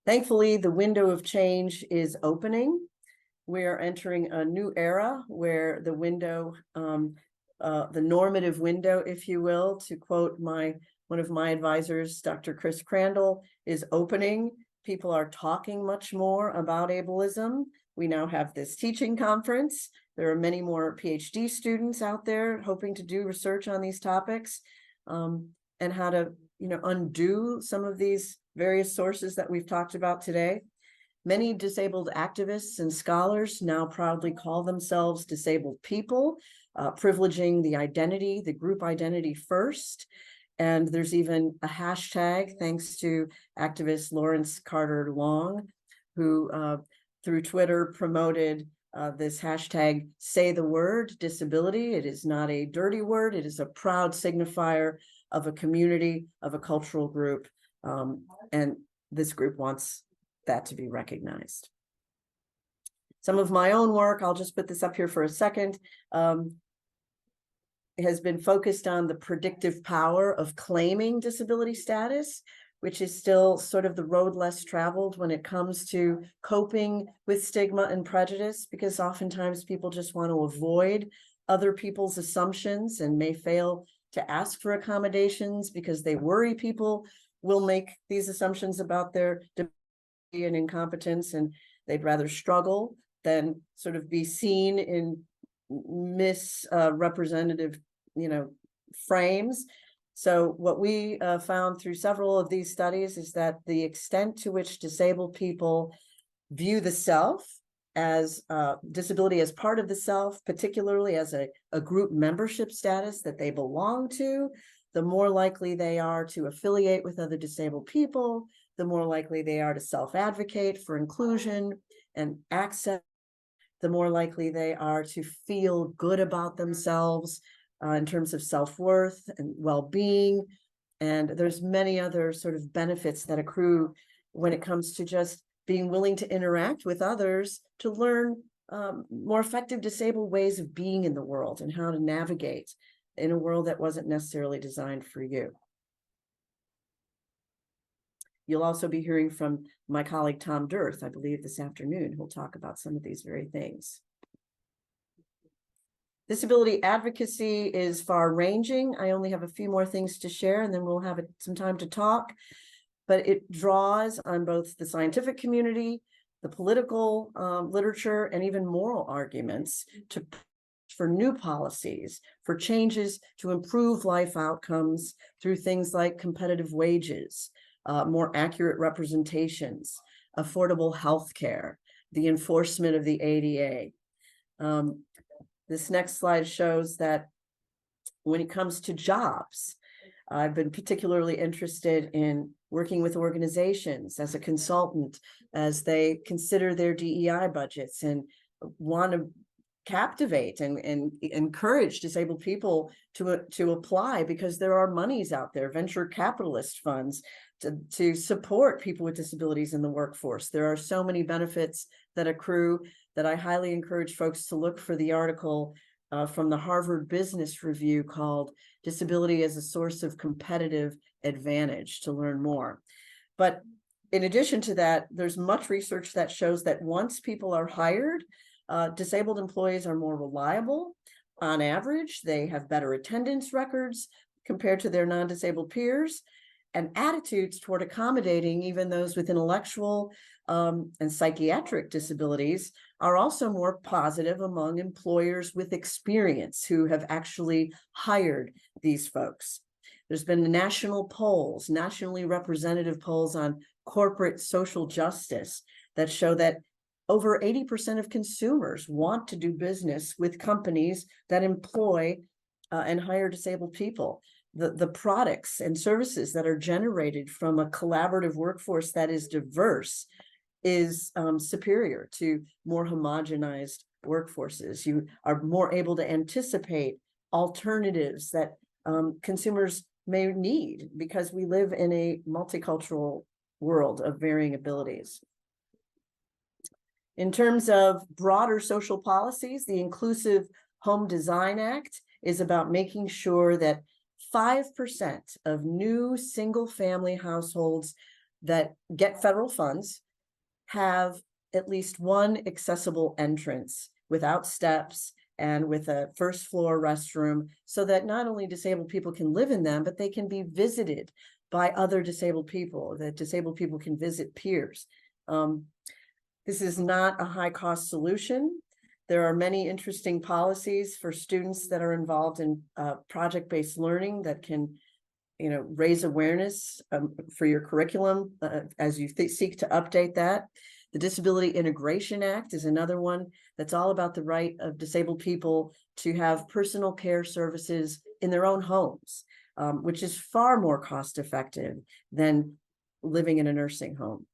Thankfully, the window of change is opening. We are entering a new era where the window, the normative window, if you will, to quote one of my advisors, Dr. Chris Crandall, is opening. People are talking much more about ableism. We now have this teaching conference. There are many more PhD students out there hoping to do research on these topics, and how to, undo some of these various sources that we've talked about today. Many disabled activists and scholars now proudly call themselves disabled people, privileging the identity, the group identity first. And there's even a hashtag, thanks to activist Lawrence Carter Long, who through Twitter promoted this hashtag, say the word disability. It is not a dirty word. It is a proud signifier of a community, of a cultural group. And this group wants that to be recognized. Some of my own work, I'll just put this up here for a second, has been focused on the predictive power of claiming disability status, which is still sort of the road less traveled when it comes to coping with stigma and prejudice, because oftentimes people just want to avoid other people's assumptions and may fail to ask for accommodations because they worry people will make these assumptions about their disability and incompetence, and they'd rather struggle than sort of be seen in misrepresentative, frames. So what we found through several of these studies is that the extent to which disabled people view the self as disability as part of the self, particularly as a group membership status that they belong to, the more likely they are to affiliate with other disabled people, the more likely they are to self-advocate for inclusion and access, the more likely they are to feel good about themselves in terms of self-worth and well-being. And there's many other sort of benefits that accrue when it comes to just being willing to interact with others, to learn more effective disabled ways of being in the world and how to navigate in a world that wasn't necessarily designed for you. You'll also be hearing from my colleague, Tom Dirth, I believe this afternoon, who'll talk about some of these very things. Disability advocacy is far-ranging. I only have a few more things to share, and then we'll have some time to talk. But it draws on both the scientific community, the political literature, and even moral arguments for new policies, for changes to improve life outcomes through things like competitive wages, more accurate representations, affordable health care, the enforcement of the ADA. This next slide shows that when it comes to jobs, I've been particularly interested in working with organizations as a consultant as they consider their DEI budgets and want to captivate and encourage disabled people to apply, because there are monies out there, venture capitalist funds, to support people with disabilities in the workforce. There are so many benefits that accrue that I highly encourage folks to look for the article from the Harvard Business Review called Disability as a Source of Competitive Advantage to learn more. But in addition to that, there's much research that shows that once people are hired, Disabled employees are more reliable. On average, they have better attendance records compared to their non-disabled peers, and attitudes toward accommodating even those with intellectual and psychiatric disabilities are also more positive among employers with experience who have actually hired these folks. There's been national polls, nationally representative polls on corporate social justice that show that over 80% of consumers want to do business with companies that employ and hire disabled people. The products and services that are generated from a collaborative workforce that is diverse is superior to more homogenized workforces. You are more able to anticipate alternatives that consumers may need because we live in a multicultural world of varying abilities. In terms of broader social policies, the Inclusive Home Design Act is about making sure that 5% of new single-family households that get federal funds have at least one accessible entrance without steps and with a first floor restroom, so that not only disabled people can live in them, but they can be visited by other disabled people, that disabled people can visit peers. This is not a high-cost solution. There are many interesting policies for students that are involved in project-based learning that can, raise awareness for your curriculum as you seek to update that. The Disability Integration Act is another one that's all about the right of disabled people to have personal care services in their own homes, which is far more cost-effective than living in a nursing home.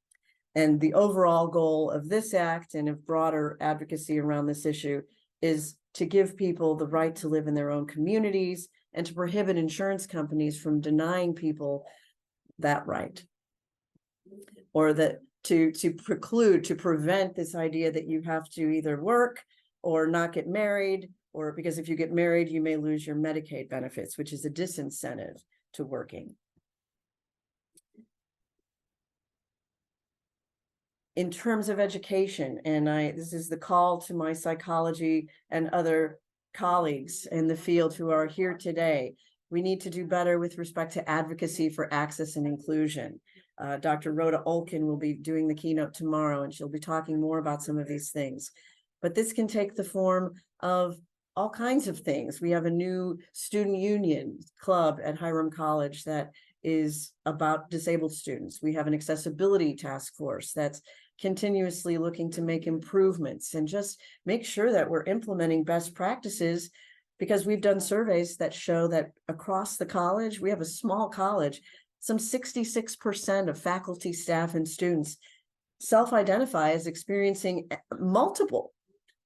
And the overall goal of this act and of broader advocacy around this issue is to give people the right to live in their own communities and to prohibit insurance companies from denying people that right, or that to prevent this idea that you have to either work or not get married, or because if you get married, you may lose your Medicaid benefits, which is a disincentive to working. In terms of education, and this is the call to my psychology and other colleagues in the field who are here today, we need to do better with respect to advocacy for access and inclusion. Dr. Rhoda Olkin will be doing the keynote tomorrow, and she'll be talking more about some of these things. But this can take the form of all kinds of things. We have a new student union club at Hiram College that is about disabled students. We have an accessibility task force that's continuously looking to make improvements and just make sure that we're implementing best practices, because we've done surveys that show that across the college, we have a small college, some 66% of faculty, staff, and students self-identify as experiencing multiple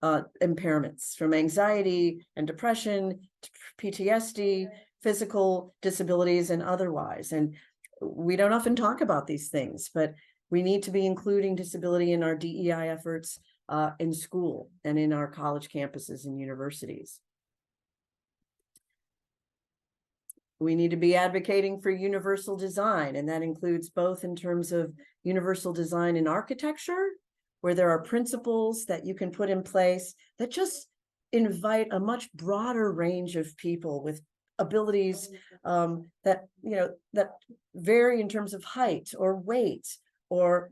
impairments, from anxiety and depression to PTSD, physical disabilities, and otherwise. And we don't often talk about these things, but we need to be including disability in our DEI efforts in school and in our college campuses and universities. We need to be advocating for universal design, and that includes both in terms of universal design in architecture, where there are principles that you can put in place that just invite a much broader range of people with abilities that vary in terms of height or weight or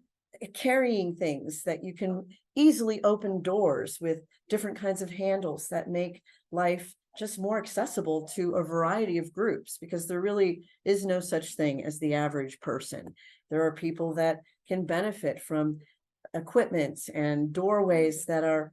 carrying things, that you can easily open doors with different kinds of handles that make life just more accessible to a variety of groups, because there really is no such thing as the average person. There are people that can benefit from equipment and doorways that are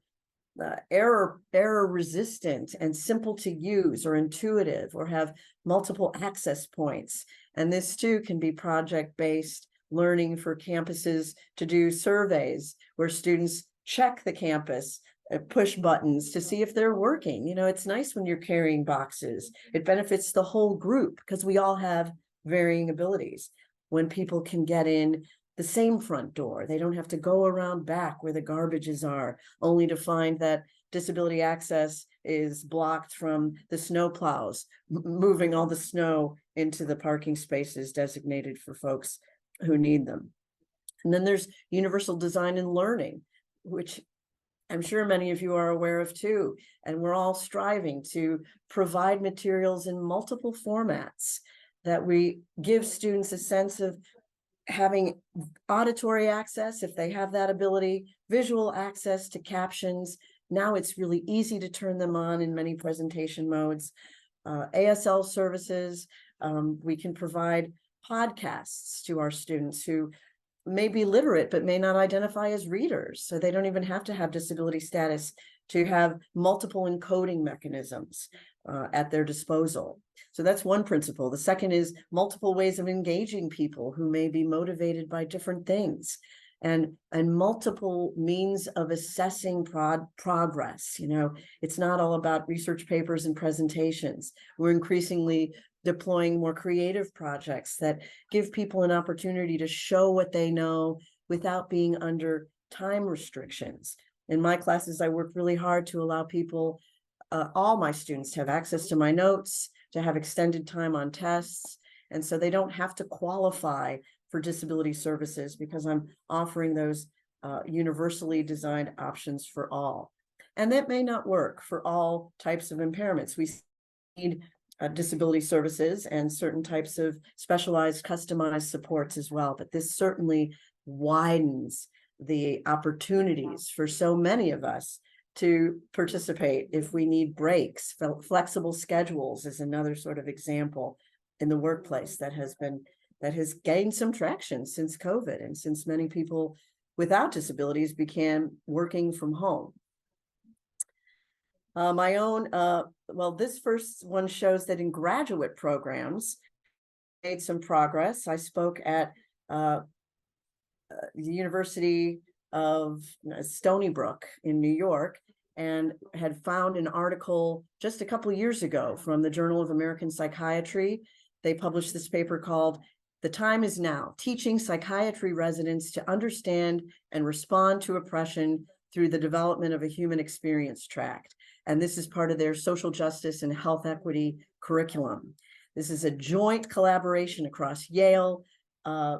error resistant and simple to use or intuitive, or have multiple access points. And this too can be project-based learning for campuses to do surveys where students check the campus, push buttons to see if they're working. It's nice when you're carrying boxes. It benefits the whole group because we all have varying abilities. When people can get in the same front door, they don't have to go around back where the garbages are, only to find that disability access is blocked from the snow plows, moving all the snow into the parking spaces designated for folks who need them. And then there's universal design and learning, which I'm sure many of you are aware of too, and we're all striving to provide materials in multiple formats that we give students a sense of having auditory access, if they have that ability, visual access to captions. Now it's really easy to turn them on in many presentation modes. ASL services, we can provide podcasts to our students who may be literate but may not identify as readers, so they don't even have to have disability status to have multiple encoding mechanisms at their disposal. So that's one principle. The second is multiple ways of engaging people who may be motivated by different things, and multiple means of assessing progress. You know, it's not all about research papers and presentations. We're increasingly deploying more creative projects that give people an opportunity to show what they know without being under time restrictions. In my classes, I work really hard to allow people, all my students, to have access to my notes, to have extended time on tests, and so they don't have to qualify for disability services because I'm offering those universally designed options for all. And that may not work for all types of impairments. We need disability services and certain types of specialized, customized supports as well. But this certainly widens the opportunities for so many of us to participate if we need breaks. Flexible schedules is another sort of example in the workplace that has gained some traction since COVID and since many people without disabilities began working from home. My own, well, this first one shows that in graduate programs, made some progress. I spoke at the University of Stony Brook in New York and had found an article just a couple of years ago from the Journal of American Psychiatry. They published this paper called "The Time Is Now: Teaching Psychiatry Residents to Understand and Respond to Oppression Through the Development of a Human Experience Tract." And this is part of their social justice and health equity curriculum. This is a joint collaboration across Yale, I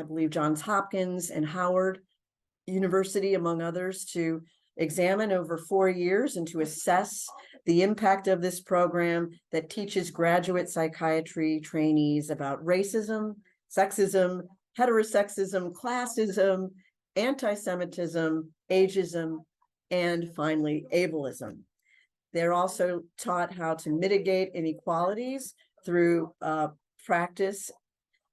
believe Johns Hopkins and Howard University, among others, to examine over 4 years and to assess the impact of this program that teaches graduate psychiatry trainees about racism, sexism, heterosexism, classism, anti-Semitism, ageism, and finally, ableism. They're also taught how to mitigate inequalities through practice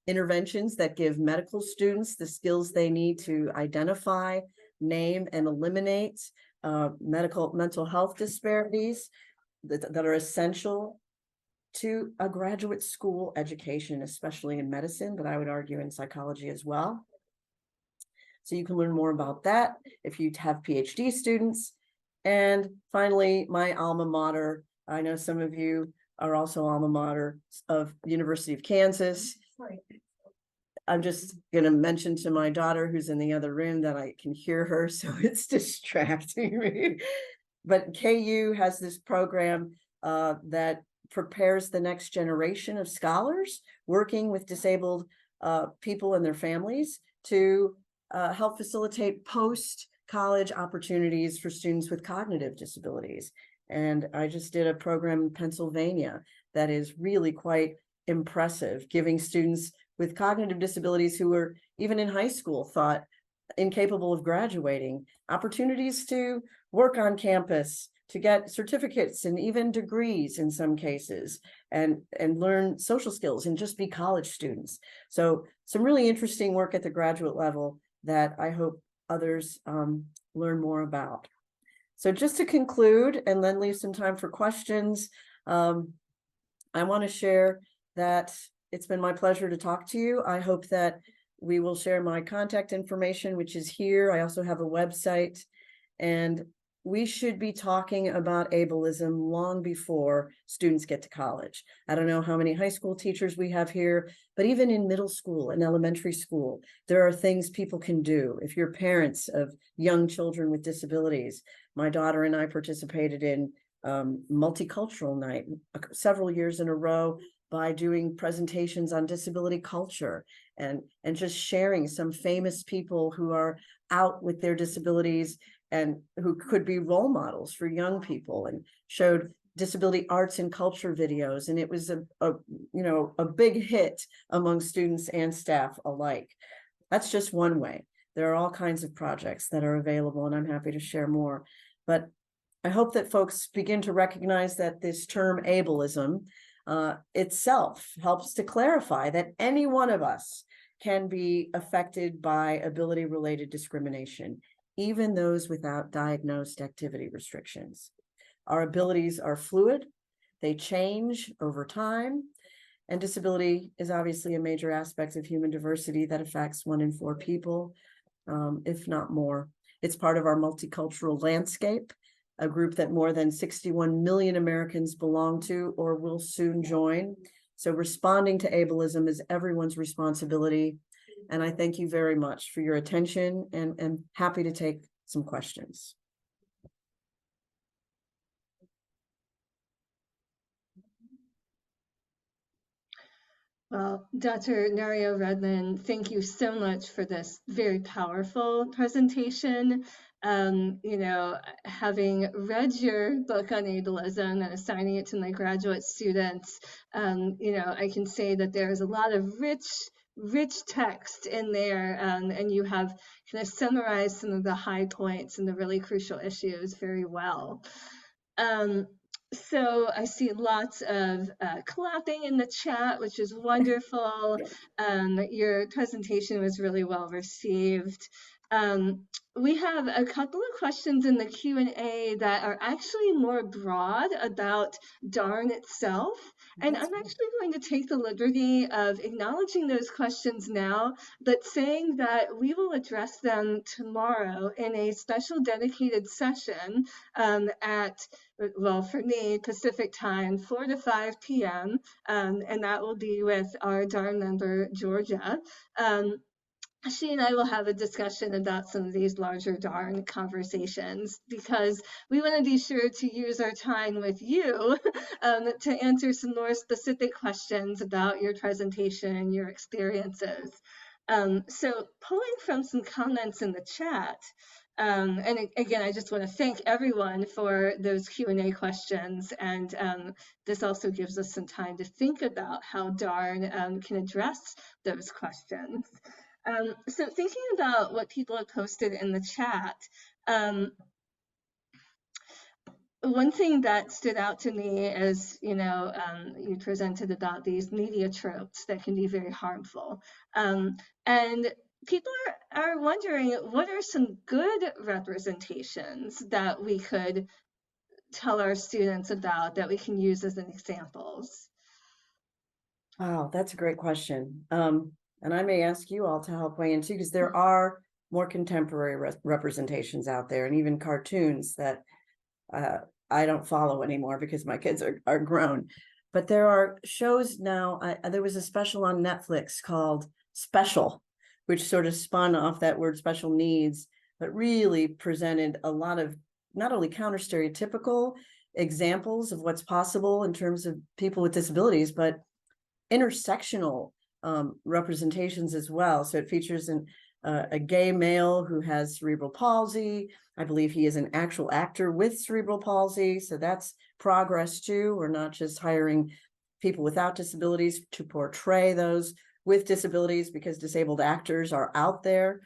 interventions that give medical students the skills they need to identify, name, and eliminate mental health disparities that are essential to a graduate school education, especially in medicine, but I would argue in psychology as well. So you can learn more about that if you have PhD students. And finally, my alma mater. I know some of you are also alma mater of University of Kansas. I'm just going to mention to my daughter who's in the other room that I can hear her, so it's distracting me. But KU has this program that prepares the next generation of scholars working with disabled people and their families to help facilitate post-college opportunities for students with cognitive disabilities. And I just did a program in Pennsylvania that is really quite impressive, giving students with cognitive disabilities who were even in high school thought incapable of graduating opportunities to work on campus, to get certificates and even degrees in some cases, and learn social skills and just be college students. So some really interesting work at the graduate level that I hope others learn more about. So just to conclude and then leave some time for questions, I want to share that it's been my pleasure to talk to you. I hope that we will share my contact information, which is here. I also have a website, and we should be talking about ableism long before students get to college. I don't know how many high school teachers we have here, but even in middle school and elementary school, there are things people can do. If you're parents of young children with disabilities, my daughter and I participated in multicultural night several years in a row by doing presentations on disability culture and just sharing some famous people who are out with their disabilities and who could be role models for young people, and showed disability arts and culture videos. And it was a big hit among students and staff alike. That's just one way. There are all kinds of projects that are available, and I'm happy to share more. But I hope that folks begin to recognize that this term ableism itself helps to clarify that any one of us can be affected by ability-related discrimination, even those without diagnosed activity restrictions. Our abilities are fluid, they change over time, and disability is obviously a major aspect of human diversity that affects 1 in 4 people, if not more. It's part of our multicultural landscape, a group that more than 61 million Americans belong to or will soon join. So responding to ableism is everyone's responsibility. And I thank you very much for your attention, and happy to take some questions. Well, Dr. Nario-Redmond, thank you so much for this very powerful presentation. Having read your book on ableism and assigning it to my graduate students, I can say that there's a lot of rich text in there, and you have kind of summarized some of the high points and the really crucial issues very well. So I see lots of clapping in the chat, which is wonderful. Your presentation was really well received. We have a couple of questions in the Q&A that are actually more broad about DARN itself. And I'm actually going to take the liberty of acknowledging those questions now, but saying that we will address them tomorrow in a special dedicated session for me, Pacific time, 4 to 5 p.m., and that will be with our DARN member, Georgia. She and I will have a discussion about some of these larger DARN conversations, because we want to be sure to use our time with you to answer some more specific questions about your presentation and your experiences. So pulling from some comments in the chat, and again, I just want to thank everyone for those Q&A questions, and this also gives us some time to think about how DARN can address those questions. So thinking about what people have posted in the chat, one thing that stood out to me is, you presented about these media tropes that can be very harmful. And people are wondering, what are some good representations that we could tell our students about that we can use as examples? Wow, that's a great question. And I may ask you all to help weigh in too, because there are more contemporary representations out there, and even cartoons that I don't follow anymore because my kids are grown. But there are shows now. There was a special on Netflix called Special, which sort of spun off that word special needs, but really presented a lot of not only counter stereotypical examples of what's possible in terms of people with disabilities, but intersectional representations as well. So it features a gay male who has cerebral palsy. I believe he is an actual actor with cerebral palsy. So that's progress too. We're not just hiring people without disabilities to portray those with disabilities, because disabled actors are out there.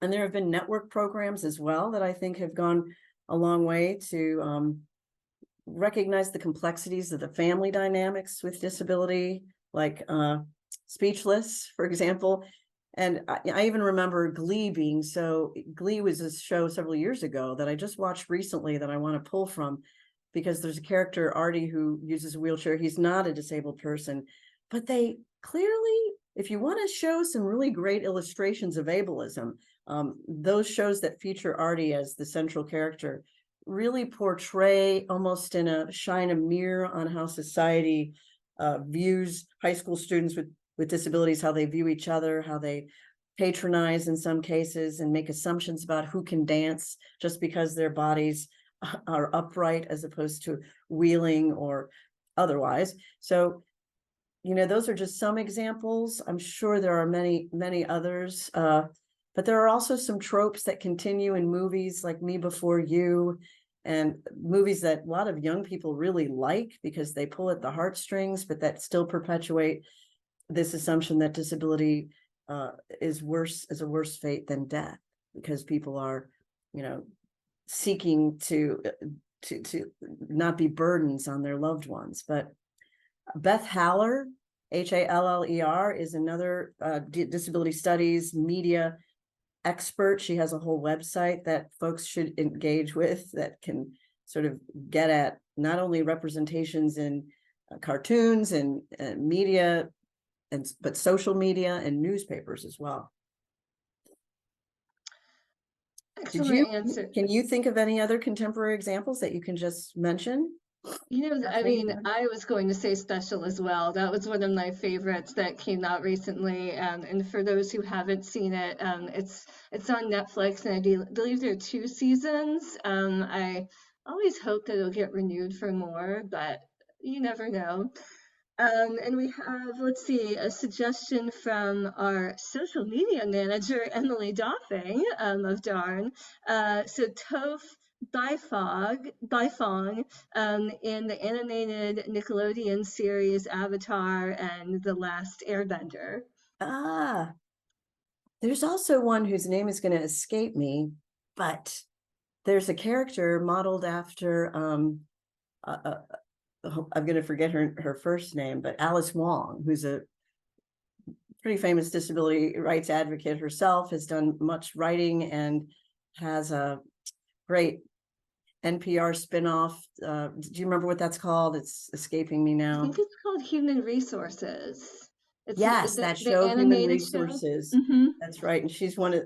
And there have been network programs as well that I think have gone a long way to recognize the complexities of the family dynamics with disability, like Speechless, for example. And I even remember Glee being so. Glee was a show several years ago that I just watched recently that I want to pull from, because there's a character, Artie, who uses a wheelchair. He's not a disabled person, but they clearly, if you want to show some really great illustrations of ableism, those shows that feature Artie as the central character really portray, almost in a shine a mirror on how society views high school students with disabilities, how they view each other, how they patronize in some cases and make assumptions about who can dance just because their bodies are upright as opposed to wheeling or otherwise. So, those are just some examples. I'm sure there are many, many others. But But there are also some tropes that continue in movies like Me Before You, and movies that a lot of young people really like because they pull at the heartstrings, but that still perpetuate this assumption that disability is a worse fate than death, because people are, seeking to not be burdens on their loved ones. But Beth Haller, Haller, is another disability studies media expert. She has a whole website that folks should engage with that can sort of get at not only representations in cartoons and media, but social media and newspapers as well. Excellent answer. Can you think of any other contemporary examples that you can just mention? I mean, I was going to say Special as well. That was one of my favorites that came out recently. And for those who haven't seen it, it's on Netflix, and I believe there are 2 seasons. I always hope that it'll get renewed for more, but you never know. And we have, let's see, a suggestion from our social media manager, Emily Doffing, of Darn. So Toph Beifong, in the animated Nickelodeon series Avatar and The Last Airbender. Ah, there's also one whose name is going to escape me, but there's a character modeled after I'm going to forget her first name, but Alice Wong, who's a pretty famous disability rights advocate herself, has done much writing and has a great NPR spinoff. Do you remember what that's called? It's escaping me I now. think it's called Human Resources. It's Yes, that the show, Human animated show. Resources. Mm-hmm. That's right. And she's one of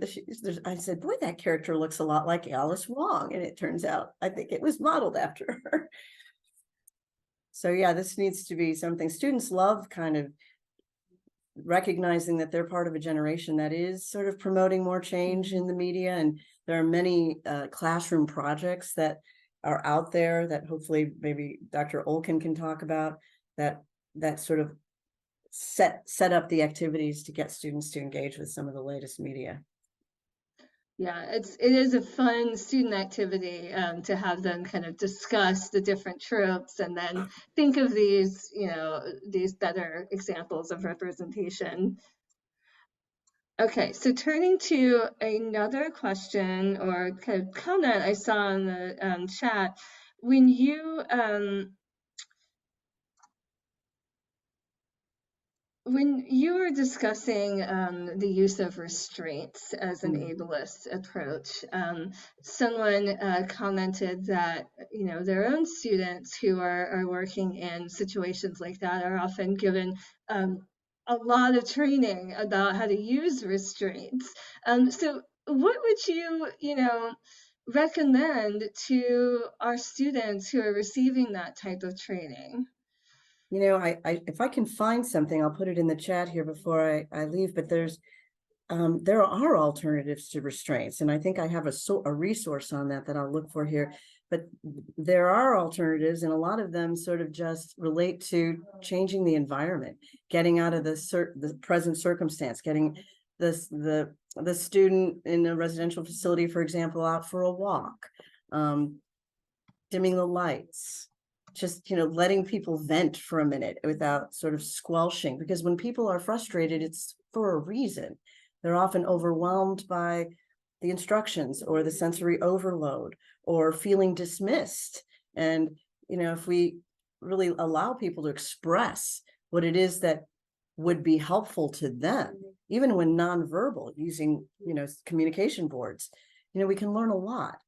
I said, boy, that character looks a lot like Alice Wong. And it turns out, I think it was modeled after her. So yeah, this needs to be something students love, kind of recognizing that they're part of a generation that is sort of promoting more change in the media. And there are many classroom projects that are out there that hopefully maybe Dr. Olkin can talk about, that sort of set up the activities to get students to engage with some of the latest media. Yeah, it is a fun student activity, to have them kind of discuss the different tropes and then think of these better examples of representation. Okay, so turning to another question or kind of comment I saw in the chat, when you were discussing the use of restraints as an ableist approach, someone commented that their own students who are working in situations like that are often given a lot of training about how to use restraints. So what would you recommend to our students who are receiving that type of training? If I can find something, I'll put it in the chat here before I leave, but there are alternatives to restraints. And I think I have a resource on that I'll look for here. But there are alternatives, and a lot of them sort of just relate to changing the environment, getting out of the present circumstance, getting the student in a residential facility, for example, out for a walk, dimming the lights, just letting people vent for a minute without sort of squelching, because when people are frustrated, it's for a reason. They're often overwhelmed by the instructions or the sensory overload or feeling dismissed. And if we really allow people to express what it is that would be helpful to them, even when nonverbal, using communication boards, we can learn a lot.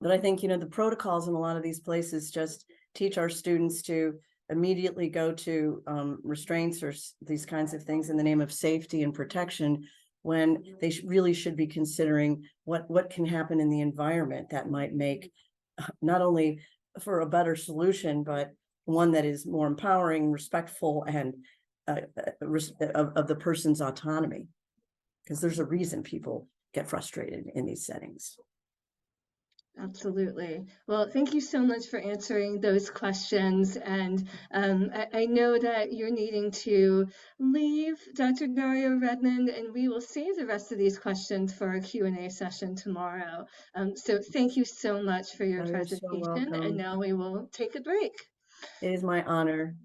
But I think the protocols in a lot of these places just teach our students to immediately go to restraints or these kinds of things in the name of safety and protection, when they really should be considering what can happen in the environment that might make not only for a better solution, but one that is more empowering, respectful, and of the person's autonomy. Because there's a reason people get frustrated in these settings. Absolutely. Well, thank you so much for answering those questions. And I know that you're needing to leave, Dr. Nario-Redmond, and we will save the rest of these questions for our Q&A session tomorrow. So thank you so much for your Oh, you're so presentation. And welcome. now we will take a break. It is my honor.